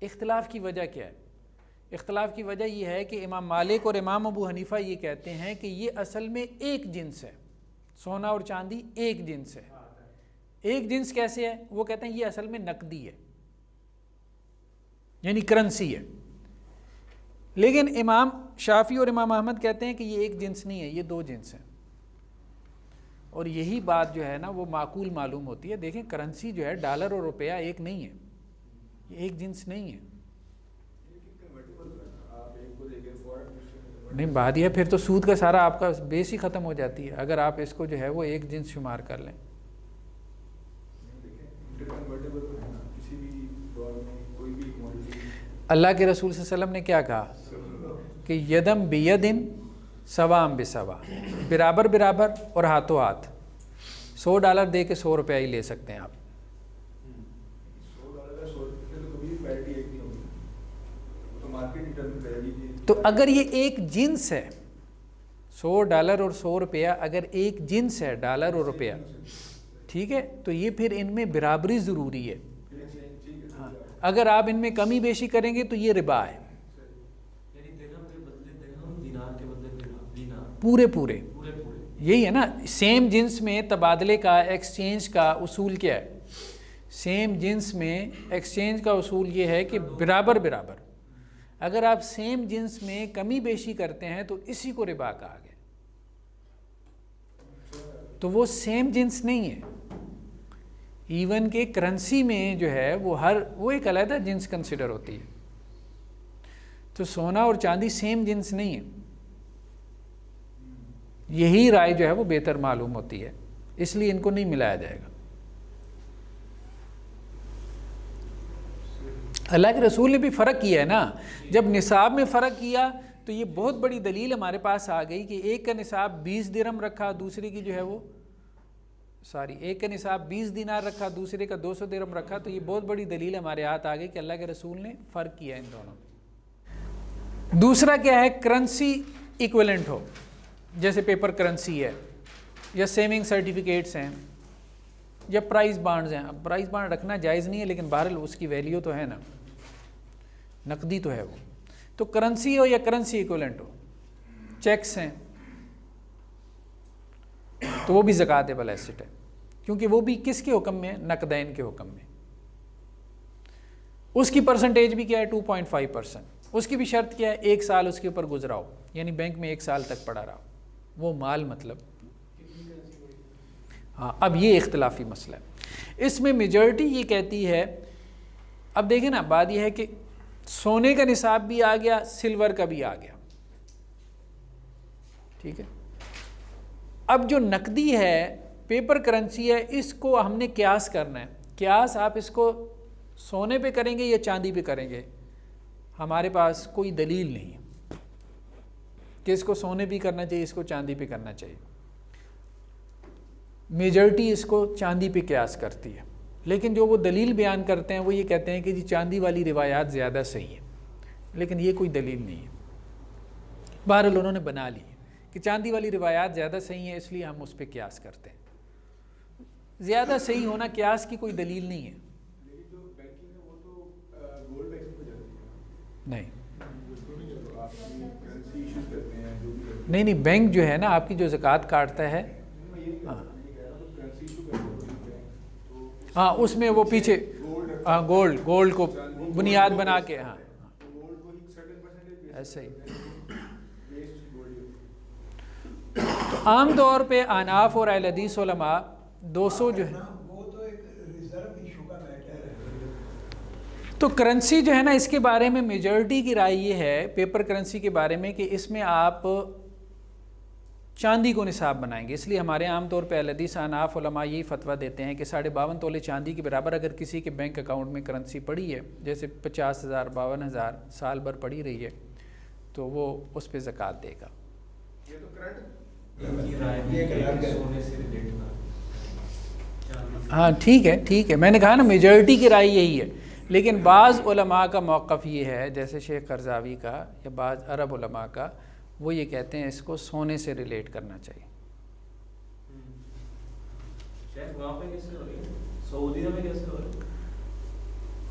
اختلاف کی وجہ کیا ہے؟ اختلاف کی وجہ یہ ہے کہ امام مالک اور امام ابو حنیفہ یہ کہتے ہیں کہ یہ اصل میں ایک جنس ہے، سونا اور چاندی ایک جنس ہے. ایک جنس کیسے ہے؟ وہ کہتے ہیں یہ اصل میں نقدی ہے، یعنی کرنسی ہے. لیکن امام شافعی اور امام احمد کہتے ہیں کہ یہ ایک جنس نہیں ہے، یہ 2 جنس ہیں. اور یہی بات جو ہے نا وہ معقول معلوم ہوتی ہے. دیکھیں کرنسی جو ہے ڈالر اور روپیہ ایک نہیں ہے، یہ ایک جنس نہیں ہے. نہیں بات یہ پھر تو سود کا سارا آپ کا بیس ہی ختم ہو جاتی ہے اگر آپ اس کو جو ہے وہ ایک جنس شمار کر لیں. اللہ کے رسول صلی اللہ علیہ وسلم نے کیا کہا کہ یدم بیدن سوام بسوا، برابر برابر اور ہاتھوں ہاتھ. $100 دے کے $100 ہی لے سکتے ہیں آپ. تو اگر یہ ایک جنس ہے، $100 اور $100 اگر ایک جنس ہے، ڈالر اور روپیہ، ٹھیک ہے، تو یہ پھر ان میں برابری ضروری ہے. ہاں اگر آپ ان میں کمی بیشی کریں گے تو یہ ربا ہے. پورے یہی ہے نا. سیم جنس میں تبادلے کا، ایکسچینج کا اصول کیا ہے؟ سیم جنس میں ایکسچینج کا اصول یہ ہے کہ برابر برابر. اگر آپ سیم جنس میں کمی بیشی کرتے ہیں تو اسی کو ربا کہا گیا. تو وہ سیم جنس نہیں ہے. ایون کہ کرنسی میں جو ہے وہ ایک علیحدہ جنس کنسیڈر ہوتی ہے. تو سونا اور چاندی سیم جنس نہیں ہے. یہی رائے جو ہے وہ بہتر معلوم ہوتی ہے، اس لیے ان کو نہیں ملایا جائے گا. اللہ کے رسول نے بھی فرق کیا ہے نا، جب نصاب میں فرق کیا تو یہ بہت بڑی دلیل ہمارے پاس آ گئی کہ ایک کا نصاب 20 درہم رکھا، دوسرے کی جو ہے وہ ایک کا نصاب 20 دینار رکھا، دوسرے کا 200 درہم رکھا، تو یہ بہت بڑی دلیل ہمارے ہاتھ آ گئی کہ اللہ کے رسول نے فرق کیا ان دونوں میں۔ دوسرا کیا ہے، کرنسی ایکویلنٹ ہو، جیسے پیپر کرنسی ہے یا سیونگ سرٹیفکیٹس ہیں یا پرائز بانڈز ہیں۔ اب پرائز بانڈ رکھنا جائز نہیں ہے، لیکن بہرحال اس کی ویلیو تو ہے نا، نقدی تو ہے وہ، تو کرنسی ہو یا کرنسی ایکویلنٹ ہو، چیکس ہیں تو وہ بھی زکوٰۃ ایسٹ ہے، کیونکہ وہ بھی کس کے حکم میں ہے؟ نقدین کے حکم میں۔ اس کی پرسنٹیج بھی کیا ہے؟ 2.5%۔ اس کی بھی شرط کیا ہے؟ 1 سال اس کے اوپر گزرا ہو، یعنی بینک میں 1 سال تک پڑا رہا ہو وہ مال، مطلب ہاں۔ اب یہ اختلافی مسئلہ ہے، اس میں میجورٹی یہ کہتی ہے، اب دیکھیں نا بات یہ ہے کہ سونے کا نصاب بھی آ گیا، سلور کا بھی آ گیا، ٹھیک ہے۔ اب جو نقدی ہے، پیپر کرنسی ہے، اس کو ہم نے قیاس کرنا ہے۔ قیاس آپ اس کو سونے پہ کریں گے یا چاندی پہ کریں گے؟ ہمارے پاس کوئی دلیل نہیں کہ اس کو سونے پہ کرنا چاہیے، اس کو چاندی پہ کرنا چاہیے۔ میجورٹی اس کو چاندی پہ قیاس کرتی ہے، لیکن جو وہ دلیل بیان کرتے ہیں وہ یہ کہتے ہیں کہ جی چاندی والی روایات زیادہ صحیح ہیں، لیکن یہ کوئی دلیل نہیں ہے۔ بہرحال انہوں نے بنا لی کہ چاندی والی روایات زیادہ صحیح ہیں، اس لیے ہم اس پہ قیاس کرتے ہیں۔ زیادہ صحیح ہونا قیاس کی کوئی دلیل نہیں ہے۔ نہیں، بینک جو ہے نا آپ کی جو زکوٰۃ کاٹتا ہے، ہاں اس میں وہ پیچھے گولڈ کو بنیاد بنا کے، ہاں ایسا ہی۔ تو عام طور پہ احناف اور اہل حدیث علماء 200 جو ہے، تو کرنسی جو ہے نا اس کے بارے میں میجورٹی کی رائے یہ ہے پیپر کرنسی کے بارے میں کہ اس میں آپ چاندی کو نصاب بنائیں گے۔ اس لیے ہمارے عام طور پہ اہل حدیث احناف علماء یہی فتویٰ دیتے ہیں کہ 52.5 تولے چاندی کے برابر اگر کسی کے بینک اکاؤنٹ میں کرنسی پڑی ہے، جیسے 50,000 52,000 سال بھر پڑی رہی ہے، تو وہ اس پہ زکوٰۃ دے گا۔ ہاں ٹھیک ہے، میں نے کہا نا میجورٹی کی رائے یہی ہے، لیکن بعض علماء کا موقف یہ ہے، جیسے شیخ قرضاوی کا یا بعض عرب علماء کا، وہ یہ کہتے ہیں اس کو سونے سے ریلیٹ کرنا چاہیے۔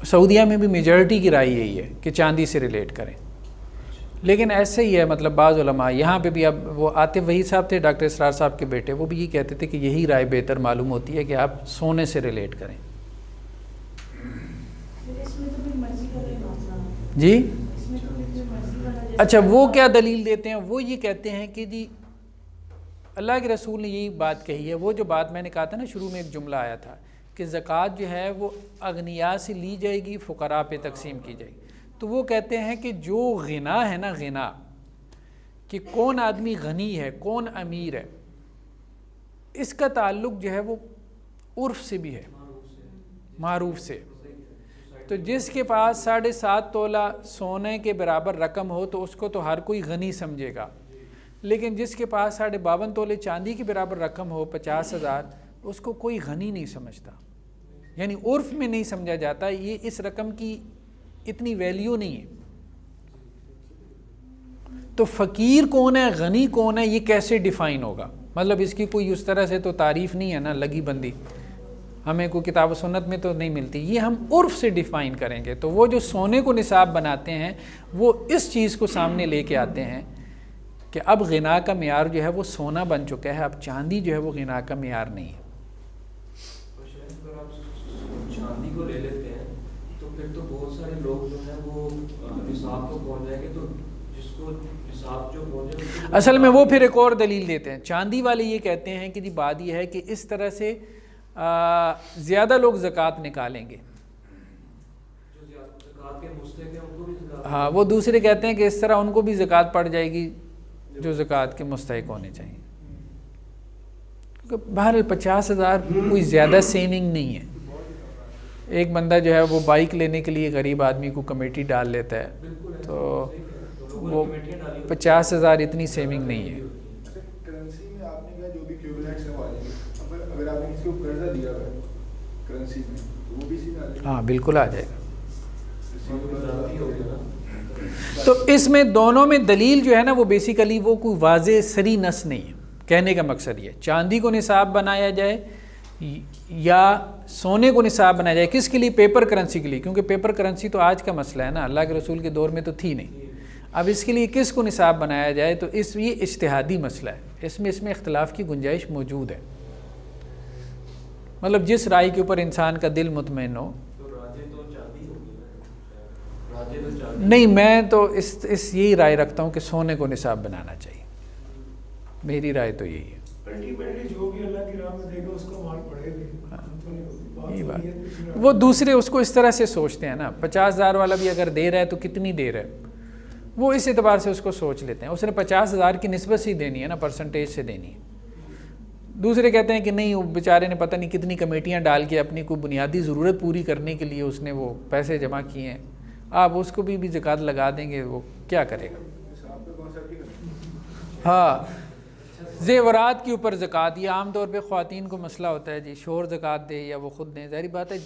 سعودیہ میں بھی میجورٹی کی رائے یہی ہے کہ چاندی سے ریلیٹ کریں، لیکن ایسے ہی ہے، مطلب بعض علماء یہاں پہ بھی، اب وہ عاطف وحید صاحب تھے ڈاکٹر اسرار صاحب کے بیٹے، وہ بھی یہ کہتے تھے کہ یہی رائے بہتر معلوم ہوتی ہے کہ آپ سونے سے ریلیٹ کریں۔ جی اچھا، وہ کیا دلیل دیتے ہیں؟ وہ یہ کہتے ہیں کہ جی اللہ کے رسول نے یہی بات کہی ہے، وہ جو بات میں نے کہا تھا نا شروع میں، ایک جملہ آیا تھا کہ زکوٰۃ جو ہے وہ اغنیاء سے لی جائے گی، فقراء پہ تقسیم کی جائے گی۔ تو وہ کہتے ہیں کہ جو غنا ہے نا، غنا کہ کون آدمی غنی ہے، کون امیر ہے، اس کا تعلق جو ہے وہ عرف سے بھی ہے، معروف سے۔ تو جس کے پاس 7.5 تولہ سونے کے برابر رقم ہو تو اس کو تو ہر کوئی غنی سمجھے گا، لیکن جس کے پاس 52.5 تولے چاندی کے برابر رقم ہو 50,000، اس کو کوئی غنی نہیں سمجھتا، یعنی عرف میں نہیں سمجھا جاتا، یہ اس رقم کی اتنی ویلیو نہیں ہے۔ تو فقیر کون ہے، غنی کون ہے، یہ کیسے ڈیفائن ہوگا؟ مطلب اس کی کوئی اس طرح سے تو تعریف نہیں ہے نا، لگی بندی ہمیں کوئی کتاب و سنت میں تو نہیں ملتی، یہ ہم عرف سے ڈیفائن کریں گے۔ تو وہ جو سونے کو نصاب بناتے ہیں وہ اس چیز کو سامنے لے کے آتے ہیں کہ اب غنا کا معیار جو ہے وہ سونا بن چکا ہے، اب چاندی جو ہے وہ غنا کا معیار نہیں ہے۔ اگر آپ چاندی کو لے لیتے ہیں تو پھر تو بہت سارے لوگ جو ہیں وہ نصاب کو پہنچ جائیں گے، تو جس کو نصاب جو پہنچ جائے، اصل میں وہ پھر ایک اور دلیل دیتے ہیں۔ چاندی والے یہ کہتے ہیں کہ جی بات یہ ہے کہ اس طرح سے زیادہ لوگ زکوٰۃ نکالیں گے، ہاں وہ دوسرے کہتے ہیں کہ اس طرح ان کو بھی زکوٰۃ پڑ جائے گی جو زکوٰۃ کے مستحق ہونے چاہیے۔ کیونکہ بہرحال 50,000 کوئی زیادہ سیونگ نہیں ہے، ایک بندہ جو ہے وہ بائک لینے کے لیے غریب آدمی کو کمیٹی ڈال لیتا ہے تو وہ 50,000 اتنی سیونگ نہیں ہے. کرنسی میں آپ نے کہا جو بھی ایکویولنٹس ہیں وہ آ جائیں گے. اگر آپ نے کسی کو قرضہ دیا ہوا ہے کرنسی میں تو وہ بھی اسی میں آ جائے گا. ہاں بالکل آ جائے گا. تو اس میں دونوں میں دلیل جو ہے نا وہ بیسیکلی وہ کوئی واضح سری نص نہیں ہے. کہنے کا مقصد یہ چاندی کو نصاب بنایا جائے یا سونے کو نصاب بنایا جائے. کس کے لیے؟ پیپر کرنسی کے لیے. کیونکہ پیپر کرنسی تو آج کا مسئلہ ہے نا, اللہ کے رسول کے دور میں تو تھی نہیں. اب اس کے لیے کس کو نصاب بنایا جائے تو یہ اجتہادی مسئلہ ہے. اس میں اختلاف کی گنجائش موجود ہے. مطلب جس رائے کے اوپر انسان کا دل مطمئن ہو. نہیں, میں تو اس یہی رائے رکھتا ہوں کہ سونے کو نصاب بنانا چاہیے. میری رائے تو یہی ہے. الٹیمیٹلی جو بھی اللہ کی راہ میں دے گا اس کا مال پڑے گا. یہی بات. وہ دوسرے اس کو اس طرح سے سوچتے ہیں نا, 50,000 والا بھی اگر دے رہا ہے تو کتنی دے رہا ہے, وہ اس اعتبار سے اس کو سوچ لیتے ہیں. اس نے 50,000 کی نسبت سے ہی دینی ہے نا, پرسنٹیج سے دینی ہے. دوسرے کہتے ہیں کہ نہیں, وہ بیچارے نے پتہ نہیں کتنی کمیٹیاں ڈال کے اپنی کوئی بنیادی ضرورت پوری کرنے کے لیے اس نے وہ پیسے جمع کیے ہیں, آپ اس کو بھی زکوٰۃ لگا دیں گے, وہ کیا کرے گا؟ ہاں, زیورات کے اوپر زکوٰۃ, یہ عام طور پہ خواتین کو مسئلہ ہوتا ہے جی, شوہر زکوٰۃ دے یا وہ خود دیں. ظاہری بات ہے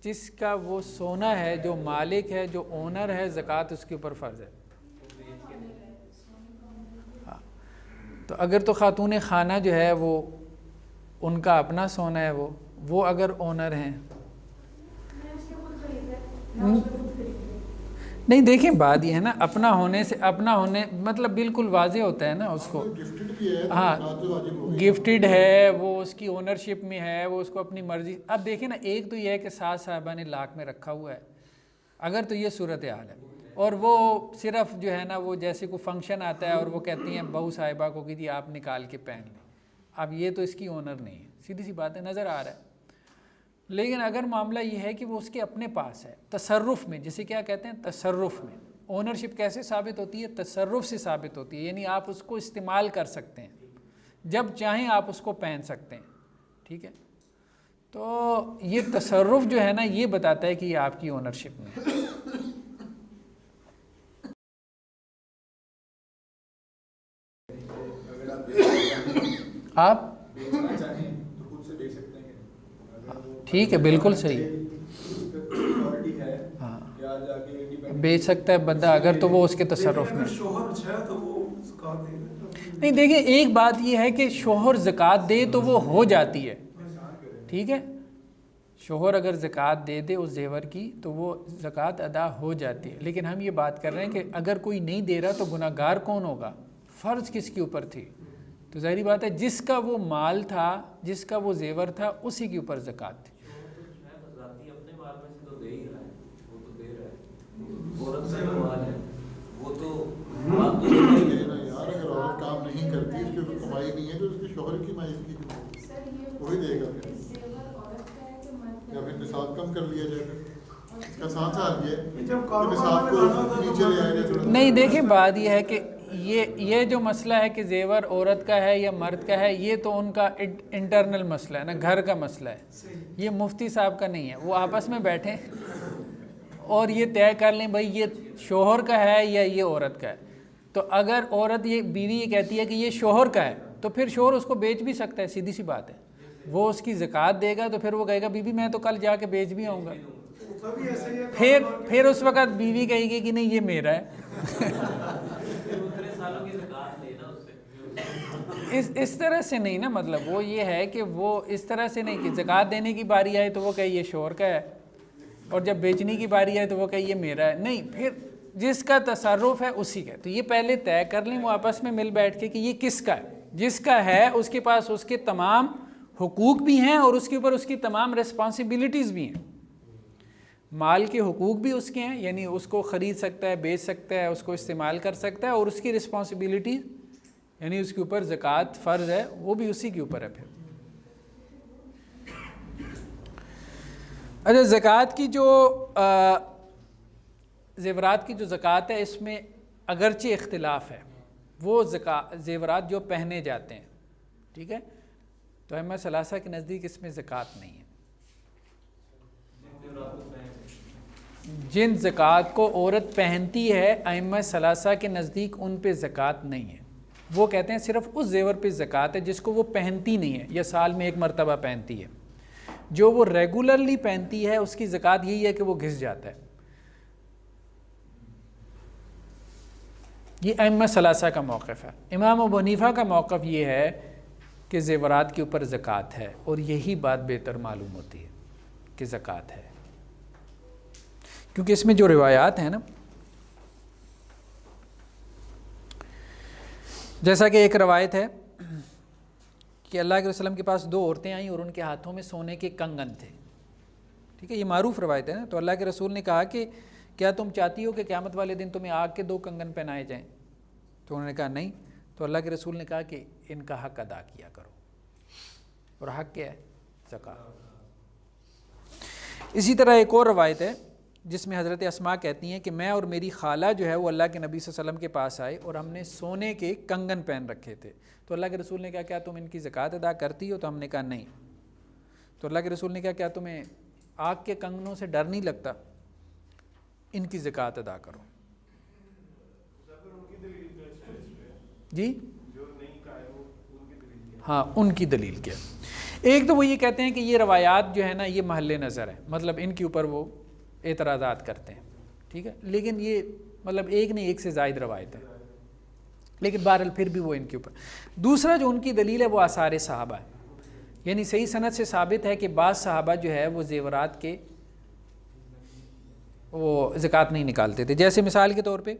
جس کا وہ سونا ہے, جو مالک ہے, جو اونر ہے, زکوٰۃ اس کے اوپر فرض ہے. ہاں, تو اگر تو خاتون خانہ جو ہے وہ ان کا اپنا سونا ہے, وہ اگر اونر ہیں. نہیں دیکھیں, بات یہ ہے نا, اپنا ہونے مطلب بالکل واضح ہوتا ہے نا اس کو. ہاں, گفٹڈ ہے, وہ اس کی اونرشپ میں ہے, وہ اس کو اپنی مرضی. اب دیکھیں نا, ایک تو یہ ہے کہ ساس صاحبہ نے لاکھ میں رکھا ہوا ہے, اگر تو یہ صورتحال ہے, اور وہ صرف جو ہے نا وہ جیسے کوئی فنکشن آتا ہے اور وہ کہتی ہیں بہو صاحبہ کو کہ جی آپ نکال کے پہن لیں. اب یہ تو اس کی اونر نہیں ہے, سیدھی سی بات ہے, نظر آ رہا ہے. لیکن اگر معاملہ یہ ہے کہ وہ اس کے اپنے پاس ہے, تصرف میں, جسے کیا کہتے ہیں تصرف میں. اونرشپ کیسے ثابت ہوتی ہے؟ تصرف سے ثابت ہوتی ہے, یعنی آپ اس کو استعمال کر سکتے ہیں, جب چاہیں آپ اس کو پہن سکتے ہیں. ٹھیک ہے, تو یہ تصرف جو ہے نا یہ بتاتا ہے کہ یہ آپ کی اونرشپ میں ہے. آپ ٹھیک ہے, بالکل صحیح. ہاں, بیچ سکتا ہے بندہ اگر تو وہ اس کے تصرف میں. نہیں دیکھیں, ایک بات یہ ہے کہ شوہر زکوٰۃ دے تو وہ ہو جاتی ہے. ٹھیک ہے, شوہر اگر زکوٰۃ دے دے اس زیور کی تو وہ زکوٰۃ ادا ہو جاتی ہے. لیکن ہم یہ بات کر رہے ہیں کہ اگر کوئی نہیں دے رہا تو گناہ گار کون ہوگا؟ فرض کس کے اوپر تھی؟ تو ظاہری بات ہے جس کا وہ مال تھا, جس کا وہ زیور تھا, اسی کے اوپر زکوٰۃ تھی. یار اگر عورت کام نہیں کرتی, اس کی کمائی نہیں ہے, تو اس کے شوہر کی مائز کی وہی دے گا, یا پھر نصاب کم کر لیا جائے گا. اس کا ساتھ ساتھ یہ کہ نصاب کو نیچے لے آئے گا. نہیں دیکھیں, بات یہ ہے کہ یہ جو مسئلہ ہے کہ زیور عورت کا ہے یا مرد کا ہے, یہ تو ان کا انٹرنل مسئلہ ہے نا, گھر کا مسئلہ ہے. یہ مفتی صاحب کا نہیں ہے. وہ آپس میں بیٹھیں اور یہ طے کر لیں بھائی یہ شوہر کا ہے یا یہ عورت کا ہے. تو اگر عورت یہ بیوی یہ کہتی ہے کہ یہ شوہر کا ہے, تو پھر شوہر اس کو بیچ بھی سکتا ہے, سیدھی سی بات ہے. وہ اس کی زکوٰۃ دے گا تو پھر وہ کہے گا بیوی میں تو کل جا کے بیچ بھی آؤں گا. پھر اس وقت بیوی کہے گی کہ نہیں یہ میرا ہے. اس طرح سے نہیں نا, مطلب وہ یہ ہے کہ وہ اس طرح سے نہیں کہ زکوٰۃ دینے کی باری آئے تو وہ کہے یہ شوہر کا ہے, اور جب بیچنے کی باری آئے تو وہ کہے یہ میرا ہے. نہیں, پھر جس کا تصرف ہے اسی کا. تو یہ پہلے طے کر لیں وہ آپس میں مل بیٹھ کے کہ یہ کس کا ہے. جس کا ہے اس کے پاس اس کے تمام حقوق بھی ہیں اور اس کے اوپر اس کی تمام ریسپانسبلٹیز بھی ہیں. مال کے حقوق بھی اس کے ہیں, یعنی اس کو خرید سکتا ہے, بیچ سکتا ہے, اس کو استعمال کر سکتا ہے, اور اس کی رسپانسبلٹی یعنی اس کے اوپر زکوٰۃ فرض ہے وہ بھی اسی کے اوپر ہے. پھر اچھا, زکوٰۃ کی جو زیورات کی جو زکوٰۃ ہے اس میں اگرچہ اختلاف ہے. وہ زیورات جو پہنے جاتے ہیں, ٹھیک ہے, تو ائمہ ثلاثہ کے نزدیک اس میں زکوٰۃ نہیں ہے. جن زکوٰۃ کو عورت پہنتی ہے ائمہ ثلاثہ کے نزدیک ان پہ زکوٰۃ نہیں ہے. وہ کہتے ہیں صرف اس زیور پہ زکوٰۃ ہے جس کو وہ پہنتی نہیں ہے یا سال میں ایک مرتبہ پہنتی ہے. جو وہ ریگولرلی پہنتی ہے اس کی زکوٰۃ یہی ہے کہ وہ گھس جاتا ہے. یہ ائمہ ثلاثہ کا موقف ہے. امام ابو حنیفہ کا موقف یہ ہے کہ زیورات کے اوپر زکوٰۃ ہے، اور یہی بات بہتر معلوم ہوتی ہے کہ زکوٰۃ ہے، کیونکہ اس میں جو روایات ہیں نا، جیسا کہ ایک روایت ہے کہ اللہ کے وسلم کے پاس 2 عورتیں آئیں اور ان کے ہاتھوں میں سونے کے کنگن تھے. ٹھیک ہے، یہ معروف روایت ہے نا. تو اللہ کے رسول نے کہا کہ کیا تم چاہتی ہو کہ قیامت والے دن تمہیں آگ کے 2 کنگن پہنائے جائیں؟ تو انہوں نے کہا نہیں. تو اللہ کے رسول نے کہا کہ ان کا حق ادا کیا کرو. اور حق کیا ہے؟ زکوٰۃ. اسی طرح ایک اور روایت ہے جس میں حضرت اسماء کہتی ہیں کہ میں اور میری خالہ جو ہے وہ اللہ کے نبی صلی اللہ علیہ وسلم کے پاس آئے اور ہم نے سونے کے کنگن پہن رکھے تھے. تو اللہ کے رسول نے کہا کیا تم ان کی زکوٰۃ ادا کرتی ہو؟ تو ہم نے کہا نہیں. تو اللہ کے رسول نے کہا کیا تمہیں آگ کے کنگنوں سے ڈر نہیں لگتا؟ ان کی زکوٰۃ ادا کرو. جی ہاں، ان کی دلیل کیا؟ ایک تو وہ یہ کہتے ہیں کہ یہ روایات جو ہے نا یہ محل نظر ہے، مطلب ان کے اوپر وہ اعتراضات کرتے ہیں. ٹھیک ہے، لیکن یہ مطلب ایک نہیں، ایک سے زائد روایت ہے، لیکن بہرحال پھر بھی وہ ان کے اوپر. دوسرا جو ان کی دلیل ہے وہ آثار صحابہ ہے، یعنی صحیح سند سے ثابت ہے کہ بعض صحابہ جو ہے وہ زیورات کے وہ زکوٰۃ نہیں نکالتے تھے. جیسے مثال کے طور پہ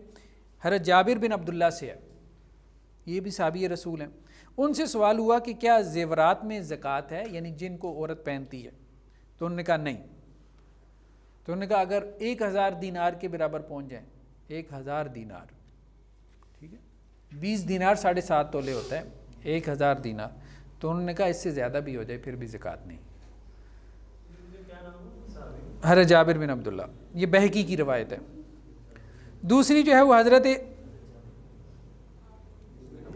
حضرت جابر بن عبداللہ سے ہے، یہ بھی صحابی رسول ہیں. ان سے سوال ہوا کہ کیا زیورات میں زکوٰۃ ہے، یعنی جن کو عورت پہنتی ہے؟ تو انہوں نے کہا نہیں. تو انہوں نے کہا اگر 1000 دینار کے برابر پہنچ جائیں، 1000 دینار، ٹھیک ہے، 20 دینار 7.5 تولے ہوتا ہے، 1000 دینار، تو انہوں نے کہا اس سے زیادہ بھی ہو جائے پھر بھی زکوٰۃ نہیں. حضرت جابر بن عبداللہ، یہ بہقی کی روایت ہے. دوسری جو ہے وہ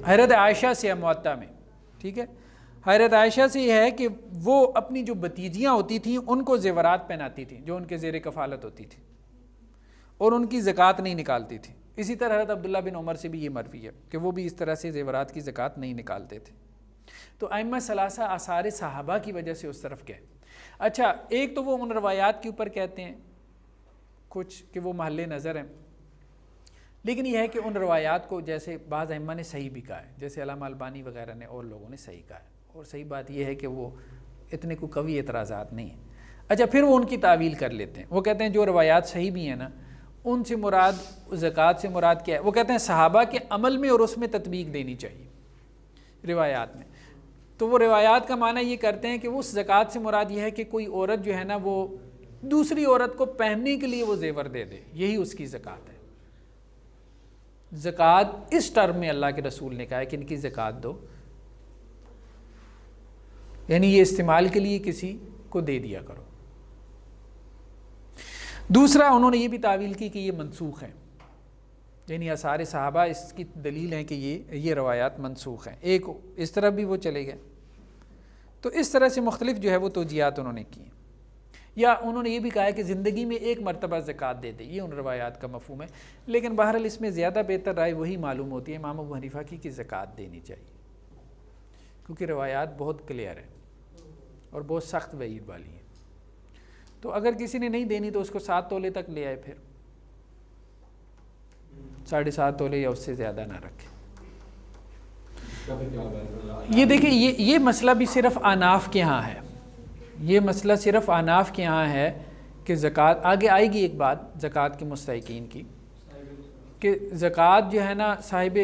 حضرت عائشہ سے ہے موطا میں. ٹھیک ہے، حضرت عائشہ سے یہ ہے کہ وہ اپنی جو بھتیجیاں ہوتی تھیں ان کو زیورات پہناتی تھیں جو ان کے زیر کفالت ہوتی تھی، اور ان کی زکوٰۃ نہیں نکالتی تھی. اسی طرح حضرت عبداللہ بن عمر سے بھی یہ مروی ہے کہ وہ بھی اس طرح سے زیورات کی زکوٰۃ نہیں نکالتے تھے. تو ائمہ ثلاثہ آثار صحابہ کی وجہ سے اس طرف گئے. اچھا، ایک تو وہ ان روایات کے اوپر کہتے ہیں کچھ کہ وہ محل نظر ہیں، لیکن یہ ہے کہ ان روایات کو جیسے بعض ائمہ نے صحیح بھی کہا ہے، جیسے علامہ البانی وغیرہ نے اور لوگوں نے صحیح کہا ہے، اور صحیح بات یہ ہے کہ وہ اتنے کو قوی اعتراضات نہیں ہیں. اچھا، پھر وہ ان کی تعویل کر لیتے ہیں. وہ کہتے ہیں جو روایات صحیح بھی ہیں نا، ان سے مراد زکوٰۃ سے مراد کیا ہے؟ وہ کہتے ہیں صحابہ کے عمل میں اور اس میں تطبیق دینی چاہیے روایات میں. تو وہ روایات کا معنی یہ کرتے ہیں کہ اس زکوٰۃ سے مراد یہ ہے کہ کوئی عورت جو ہے نا وہ دوسری عورت کو پہننے کے لیے وہ زیور دے دے، یہی اس کی زکوٰۃ ہے. زکوٰۃ اس ٹرم میں اللہ کے رسول نے کہا ہے کہ ان کی زکوٰۃ دو، یعنی یہ استعمال کے لیے کسی کو دے دیا کرو. دوسرا انہوں نے یہ بھی تعویل کی کہ یہ منسوخ ہیں، یعنی آثار صحابہ اس کی دلیل ہیں کہ یہ روایات منسوخ ہیں. ایک اس طرح بھی وہ چلے گئے. تو اس طرح سے مختلف جو ہے وہ توجیہات انہوں نے کی. یا انہوں نے یہ بھی کہا ہے کہ زندگی میں ایک مرتبہ زکوٰۃ دے دے، یہ ان روایات کا مفہوم ہے. لیکن بہرحال اس میں زیادہ بہتر رائے وہی معلوم ہوتی ہے امام ابو حنیفہ کی کہ زکوٰۃ دینی چاہیے، کیونکہ روایات بہت کلیئر ہیں اور بہت سخت وعید والی ہیں. تو اگر کسی نے نہیں دینی تو اس کو 7 تولے تک لے آئے، پھر 7.5 تولے یا اس سے زیادہ نہ رکھے. یہ دیکھیں یہ مسئلہ بھی صرف احناف کے ہاں ہے، یہ مسئلہ صرف احناف کے ہاں ہے کہ زکوٰۃ، آگے آئے گی ایک بات زکوٰۃ کے مستحقین کی، کہ زکوٰۃ جو ہے نا صاحب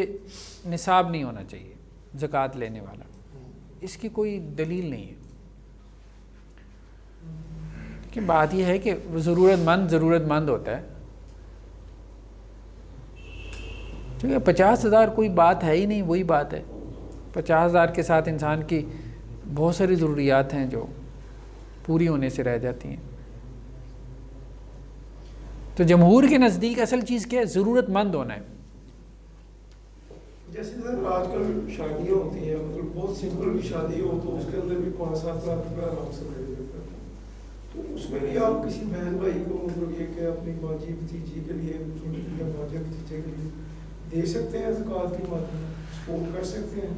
نصاب نہیں ہونا چاہیے زکوٰۃ لینے والا، اس کی کوئی دلیل نہیں ہے. کہ بات یہ ہے کہ ضرورت مند ہوتا ہے. ٹھیک ہے، 50,000 کوئی بات ہے ہی نہیں، وہی بات ہے. 50,000 کے ساتھ انسان کی بہت ساری ضروریات ہیں جو پوری ہونے سے رہ جاتی ہیں. تو جمہور کے نزدیک اصل چیز کیا ہے؟ ضرورت مند ہونا ہے. جیسے سر آج کل شادیاں ہوتی ہیں، مطلب بہت سمپل بھی شادی ہو تو اس کے اندر بھی 5-7 لاکھ روپے آرام سے دے دیتے ہیں. تو اس میں بھی آپ کسی بہن بھائی کو مطلب یہ کہ اپنی باجی بھتیجی کے لیے یا بھاجے بھتیجے کے لیے دے سکتے ہیں زکوٰۃ کی مادہ سپورٹ کر سکتے ہیں؟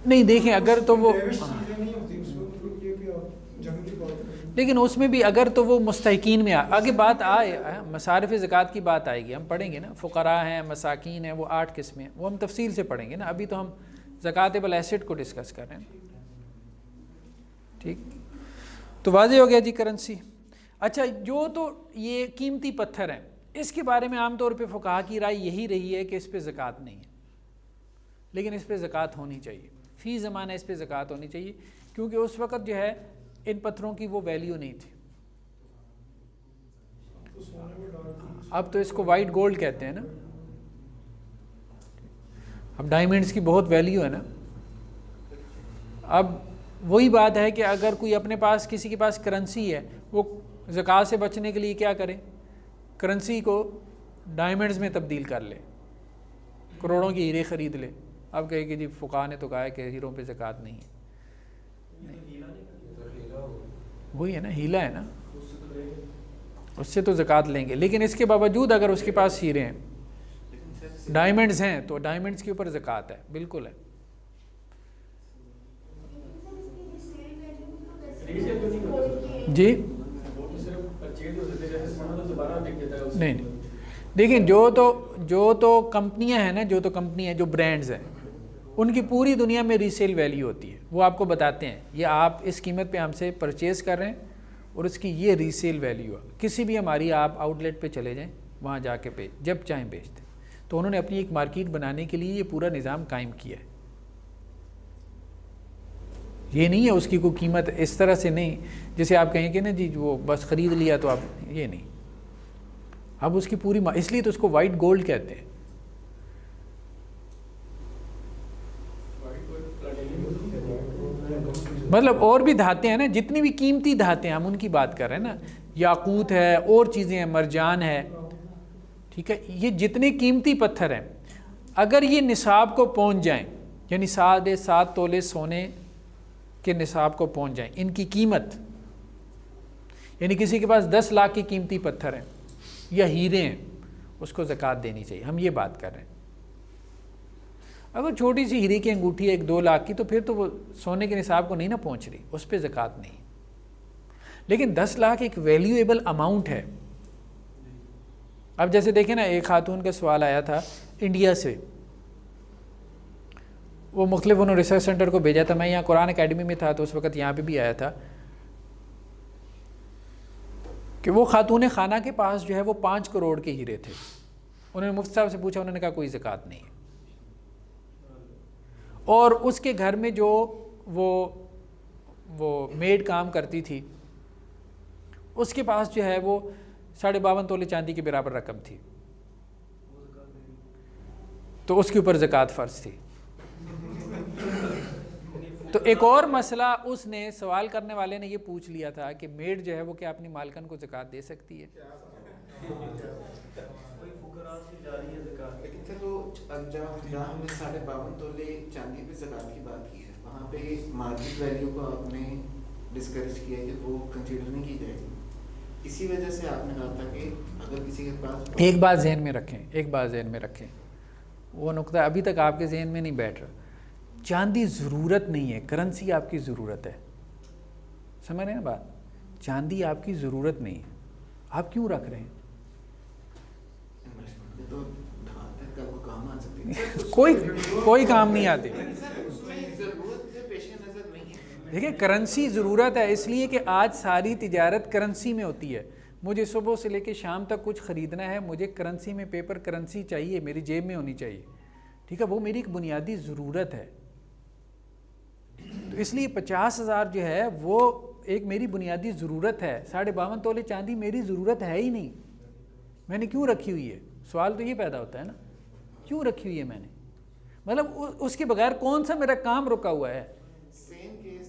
نہیں دیکھیں اگر تو وہ چیزیں نہیں ہوتی اس میں مطلب یہ کہ آپ جنگ کی بات کریں، لیکن اس میں بھی اگر تو وہ مستحقین میں آگے بات آئے مصارف زکوٰۃ کی بات آئے گی، ہم پڑھیں گے نا، فقراء ہیں، مساکین ہیں، وہ 8 قسمیں، وہ ہم تفصیل سے پڑھیں گے نا، ابھی تو ہم زکوٰۃ ایسٹ کو ڈسکس کر رہے ہیں. ٹھیک، تو واضح ہو گیا جی کرنسی. اچھا، جو تو یہ قیمتی پتھر ہیں اس کے بارے میں عام طور پہ فقہا کی رائے یہی رہی ہے کہ اس پہ زکوٰۃ نہیں ہے، لیکن اس پہ زکوٰۃ ہونی چاہیے، فی زمانہ اس پہ زکوٰۃ ہونی چاہیے، کیونکہ اس وقت جو ہے ان پتھروں کی وہ ویلیو نہیں تھی. اب تو اس کو وائٹ گولڈ کہتے ہیں نا، اب ڈائمنڈز کی بہت ویلیو ہے نا. اب وہی بات ہے کہ اگر کوئی اپنے پاس کسی کے پاس کرنسی ہے، وہ زکوٰۃ سے بچنے کے لیے کیا کرے، کرنسی کو ڈائمنڈز میں تبدیل کر لے، کروڑوں کی ہیرے خرید لے. اب کہے کہ جی فقہا نے تو کہا ہے کہ ہیروں پہ زکوٰۃ نہیں ہے. وہی ہے نا، ہیلا ہے نا، اس سے تو زکوٰۃ لیں گے، لیکن اس کے باوجود اگر اس کے پاس ہیرے ہیں، ڈائمنڈز ہیں، تو ڈائمنڈز کے اوپر زکوٰۃ ہے، بالکل ہے. جی نہیں، دیکھیں جو تو کمپنیاں ہیں نا، جو تو کمپنیاں جو برانڈز ہیں، ان کی پوری دنیا میں ریسیل ویلیو ہوتی ہے. وہ آپ کو بتاتے ہیں یہ آپ اس قیمت پہ ہم سے پرچیز کر رہے ہیں اور اس کی یہ ریسیل ویلیو ہے. کسی بھی ہماری آپ آؤٹ لیٹ پہ چلے جائیں، وہاں جا کے جب چاہیں بیچتے. تو انہوں نے اپنی ایک مارکیٹ بنانے کے لیے یہ پورا نظام قائم کیا ہے. یہ نہیں ہے اس کی کوئی قیمت اس طرح سے نہیں جیسے آپ کہیں کہ نا جی وہ بس خرید لیا تو آپ، یہ نہیں. اب اس کی پوری اس لیے تو اس کو وائٹ گولڈ کہتے ہیں. مطلب اور بھی دھاتیں ہیں نا، جتنی بھی قیمتی دھاتیں ہم ان کی بات کر رہے ہیں نا، یاقوت ہے، اور چیزیں ہیں، مرجان ہے، ٹھیک ہے، یہ جتنے قیمتی پتھر ہیں اگر یہ نصاب کو پہنچ جائیں، یعنی 7.5 تولے سونے کے نصاب کو پہنچ جائیں، ان کی قیمت، یعنی کسی کے پاس 10 لاکھ کی قیمتی پتھر ہیں یا ہیرے ہیں، اس کو زکوٰۃ دینی چاہیے. ہم یہ بات کر رہے ہیں. اگر چھوٹی سی ہیرے کی انگوٹھی ہے 1-2 لاکھ کی، تو پھر تو وہ سونے کے نصاب کو نہیں نہ پہنچ رہی، اس پہ زکوٰۃ نہیں. لیکن 10 لاکھ ایک ویلیویبل اماؤنٹ ہے. اب جیسے دیکھیں نا، ایک خاتون کا سوال آیا تھا انڈیا سے، وہ مختلف انہوں نے ریسرچ سینٹر کو بھیجا تھا. میں یہاں قرآن اکیڈمی میں تھا تو اس وقت یہاں پہ بھی آیا تھا کہ وہ خاتون خانہ کے پاس جو ہے وہ 5 کروڑ کے ہیرے تھے. انہوں نے مفتی صاحب سے پوچھا، انہوں نے کہا کوئی زکوٰۃ نہیں ہے. اور اس کے گھر میں جو وہ میڈ کام کرتی تھی، اس کے پاس جو ہے وہ 52.5 تولے چاندی کے برابر رقم تھی، تو اس کے اوپر زکوٰۃ فرض تھی. تو ایک اور مسئلہ اس نے سوال کرنے والے نے یہ پوچھ لیا تھا کہ میڈ جو ہے وہ کیا اپنی مالکن کو زکوٰۃ دے سکتی ہے؟ لیکن سر وہ جہاں ہم نے 52.5 تولے چاندی پہ زکوٰۃ کی بات کی ہے، وہاں پہ مارکیٹ ویلیو کو آپ نے ڈسکریج کیا کہ وہ کنسیڈر نہیں کی جائے گی. اسی وجہ سے آپ نے کہا تھا کہ اگر کسی کے پاس ایک بات ذہن میں رکھیں، وہ نقطہ ابھی تک آپ کے ذہن میں نہیں بیٹھ رہا. چاندی ضرورت نہیں ہے، کرنسی آپ کی ضرورت ہے. سمجھ رہے ہیں نا بات؟ چاندی آپ کی ضرورت نہیں ہے، آپ کیوں رکھ رہے ہیں؟ کوئی کام نہیں آتے. دیکھیں کرنسی ضرورت ہے اس لیے کہ آج ساری تجارت کرنسی میں ہوتی ہے. مجھے صبح سے لے کے شام تک کچھ خریدنا ہے، مجھے کرنسی میں پیپر کرنسی چاہیے، میری جیب میں ہونی چاہیے. ٹھیک ہے، وہ میری ایک بنیادی ضرورت ہے. تو اس لیے 50,000 جو ہے وہ ایک میری بنیادی ضرورت ہے. 52.5 تولے چاندی میری ضرورت ہے ہی نہیں. میں نے کیوں رکھی ہوئی ہے؟ سوال تو یہ پیدا ہوتا ہے نا، کیوں رکھی ہوئی ہے میں نے؟ مطلب اس کے بغیر کون سا میرا کام رکا ہوا ہے؟ سیم کیس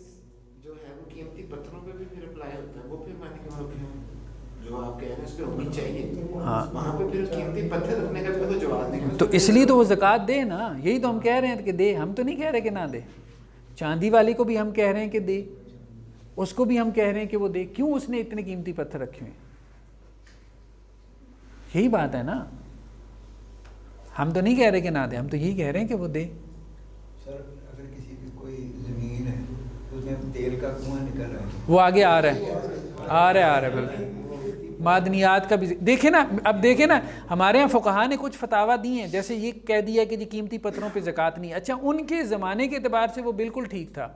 جو ہے وہ قیمتی پتھروں پہ بھی پھر اپلائی ہوتا ہے. وہ پھر میں نے کیوں رکھی ہوں جو آپ کہہ رہے ہیں اس پہ ہونی چاہیے. ہاں، وہاں پہ پھر قیمتی پتھر رکھنے کا کوئی جواز نہیں. تو اس لیے تو وہ زکوٰۃ دے نا. یہی تو ہم کہہ رہے ہیں کہ دے. ہم تو نہیں کہہ رہے کہ نہ دے. چاندی والے کو بھی ہم کہہ رہے ہیں کہ دے. اس کو بھی ہم کہہ رہے ہیں کہ وہ دے. کیوں اس نے اتنے قیمتی پتھر رکھے ہوئے؟ یہی بات ہے نا. ہم تو نہیں کہہ رہے کہ نہ دیں, ہم تو یہی کہہ رہے ہیں کہ وہ دے. سر اگر کسی کی کوئی زمین ہے اس میں تیل کا کنواں نکل رہا ہے, وہ آگے آ رہا ہے بالکل. معدنیات کا بھی دیکھیں نا. اب دیکھیں نا, ہمارے یہاں فقہا نے کچھ فتاویٰ دی ہیں, جیسے یہ کہہ دیا کہ جی قیمتی پتھروں پہ زکوٰۃ نہیں. اچھا, ان کے زمانے کے اعتبار سے وہ بالکل ٹھیک تھا,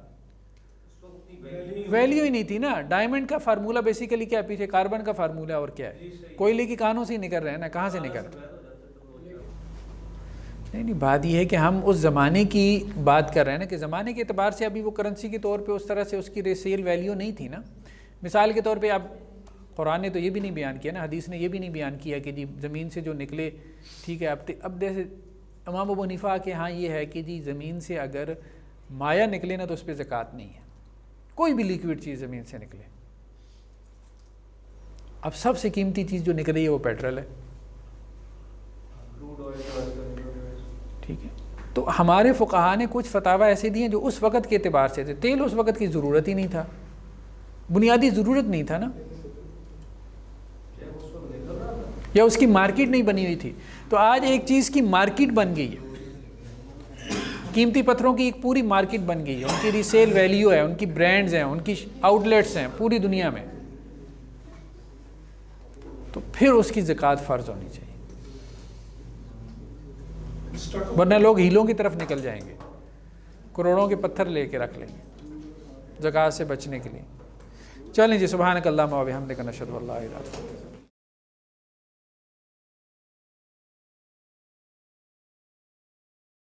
ویلیو ہی نہیں تھی نا. ڈائمنڈ کا فارمولہ بیسیکلی کیا پیچھے کاربن کا فارمولہ اور کیا ہے, کوئلے کی کانوں سے ہی نکل رہے ہیں نا, کہاں سے نکل رہے ہیں. نہیں, بات یہ ہے کہ ہم اس زمانے کی بات کر رہے ہیں نا, کہ زمانے کے اعتبار سے ابھی وہ کرنسی کے طور پہ اس طرح سے اس کی ریسیل ویلیو نہیں تھی نا. مثال کے طور پہ اب قرآن نے تو یہ بھی نہیں بیان کیا نا, حدیث نے یہ بھی نہیں بیان کیا کہ جی زمین سے جو نکلے ٹھیک ہے. اب جیسے امام ابو حنیفہ کے ہاں یہ ہے کہ جی زمین سے اگر مایہ نکلے نا تو اس پہ زکوٰۃ نہیں ہے, کوئی بھی لیکوڈ چیز زمین سے نکلے. اب سب سے قیمتی چیز جو نکل رہی ہے وہ پیٹرول ہے, ٹھیک ہے. تو ہمارے فقہا نے کچھ فتاویٰ ایسے دیے جو اس وقت کے اعتبار سے تھے. تیل اس وقت کی ضرورت ہی نہیں تھا, بنیادی ضرورت نہیں تھا نا, یا اس کی مارکیٹ نہیں بنی ہوئی تھی. تو آج ایک چیز کی مارکیٹ بن گئی ہے, قیمتی پتھروں کی ایک پوری مارکیٹ بن گئی ہے, ان کی ریسیل ویلیو ہے, ان کی برانڈز ہیں, ان کی آؤٹ لیٹس ہیں پوری دنیا میں. تو پھر اس کی زکوٰۃ فرض ہونی چاہیے, ورنہ لوگ ہیلوں کی طرف نکل جائیں گے, کروڑوں کے پتھر لے کے رکھ لیں گے زکوٰۃ سے بچنے کے لیے. چلیں جی, سبحانک اللہم و بحمدک نشہد ان لا الہ الا انت.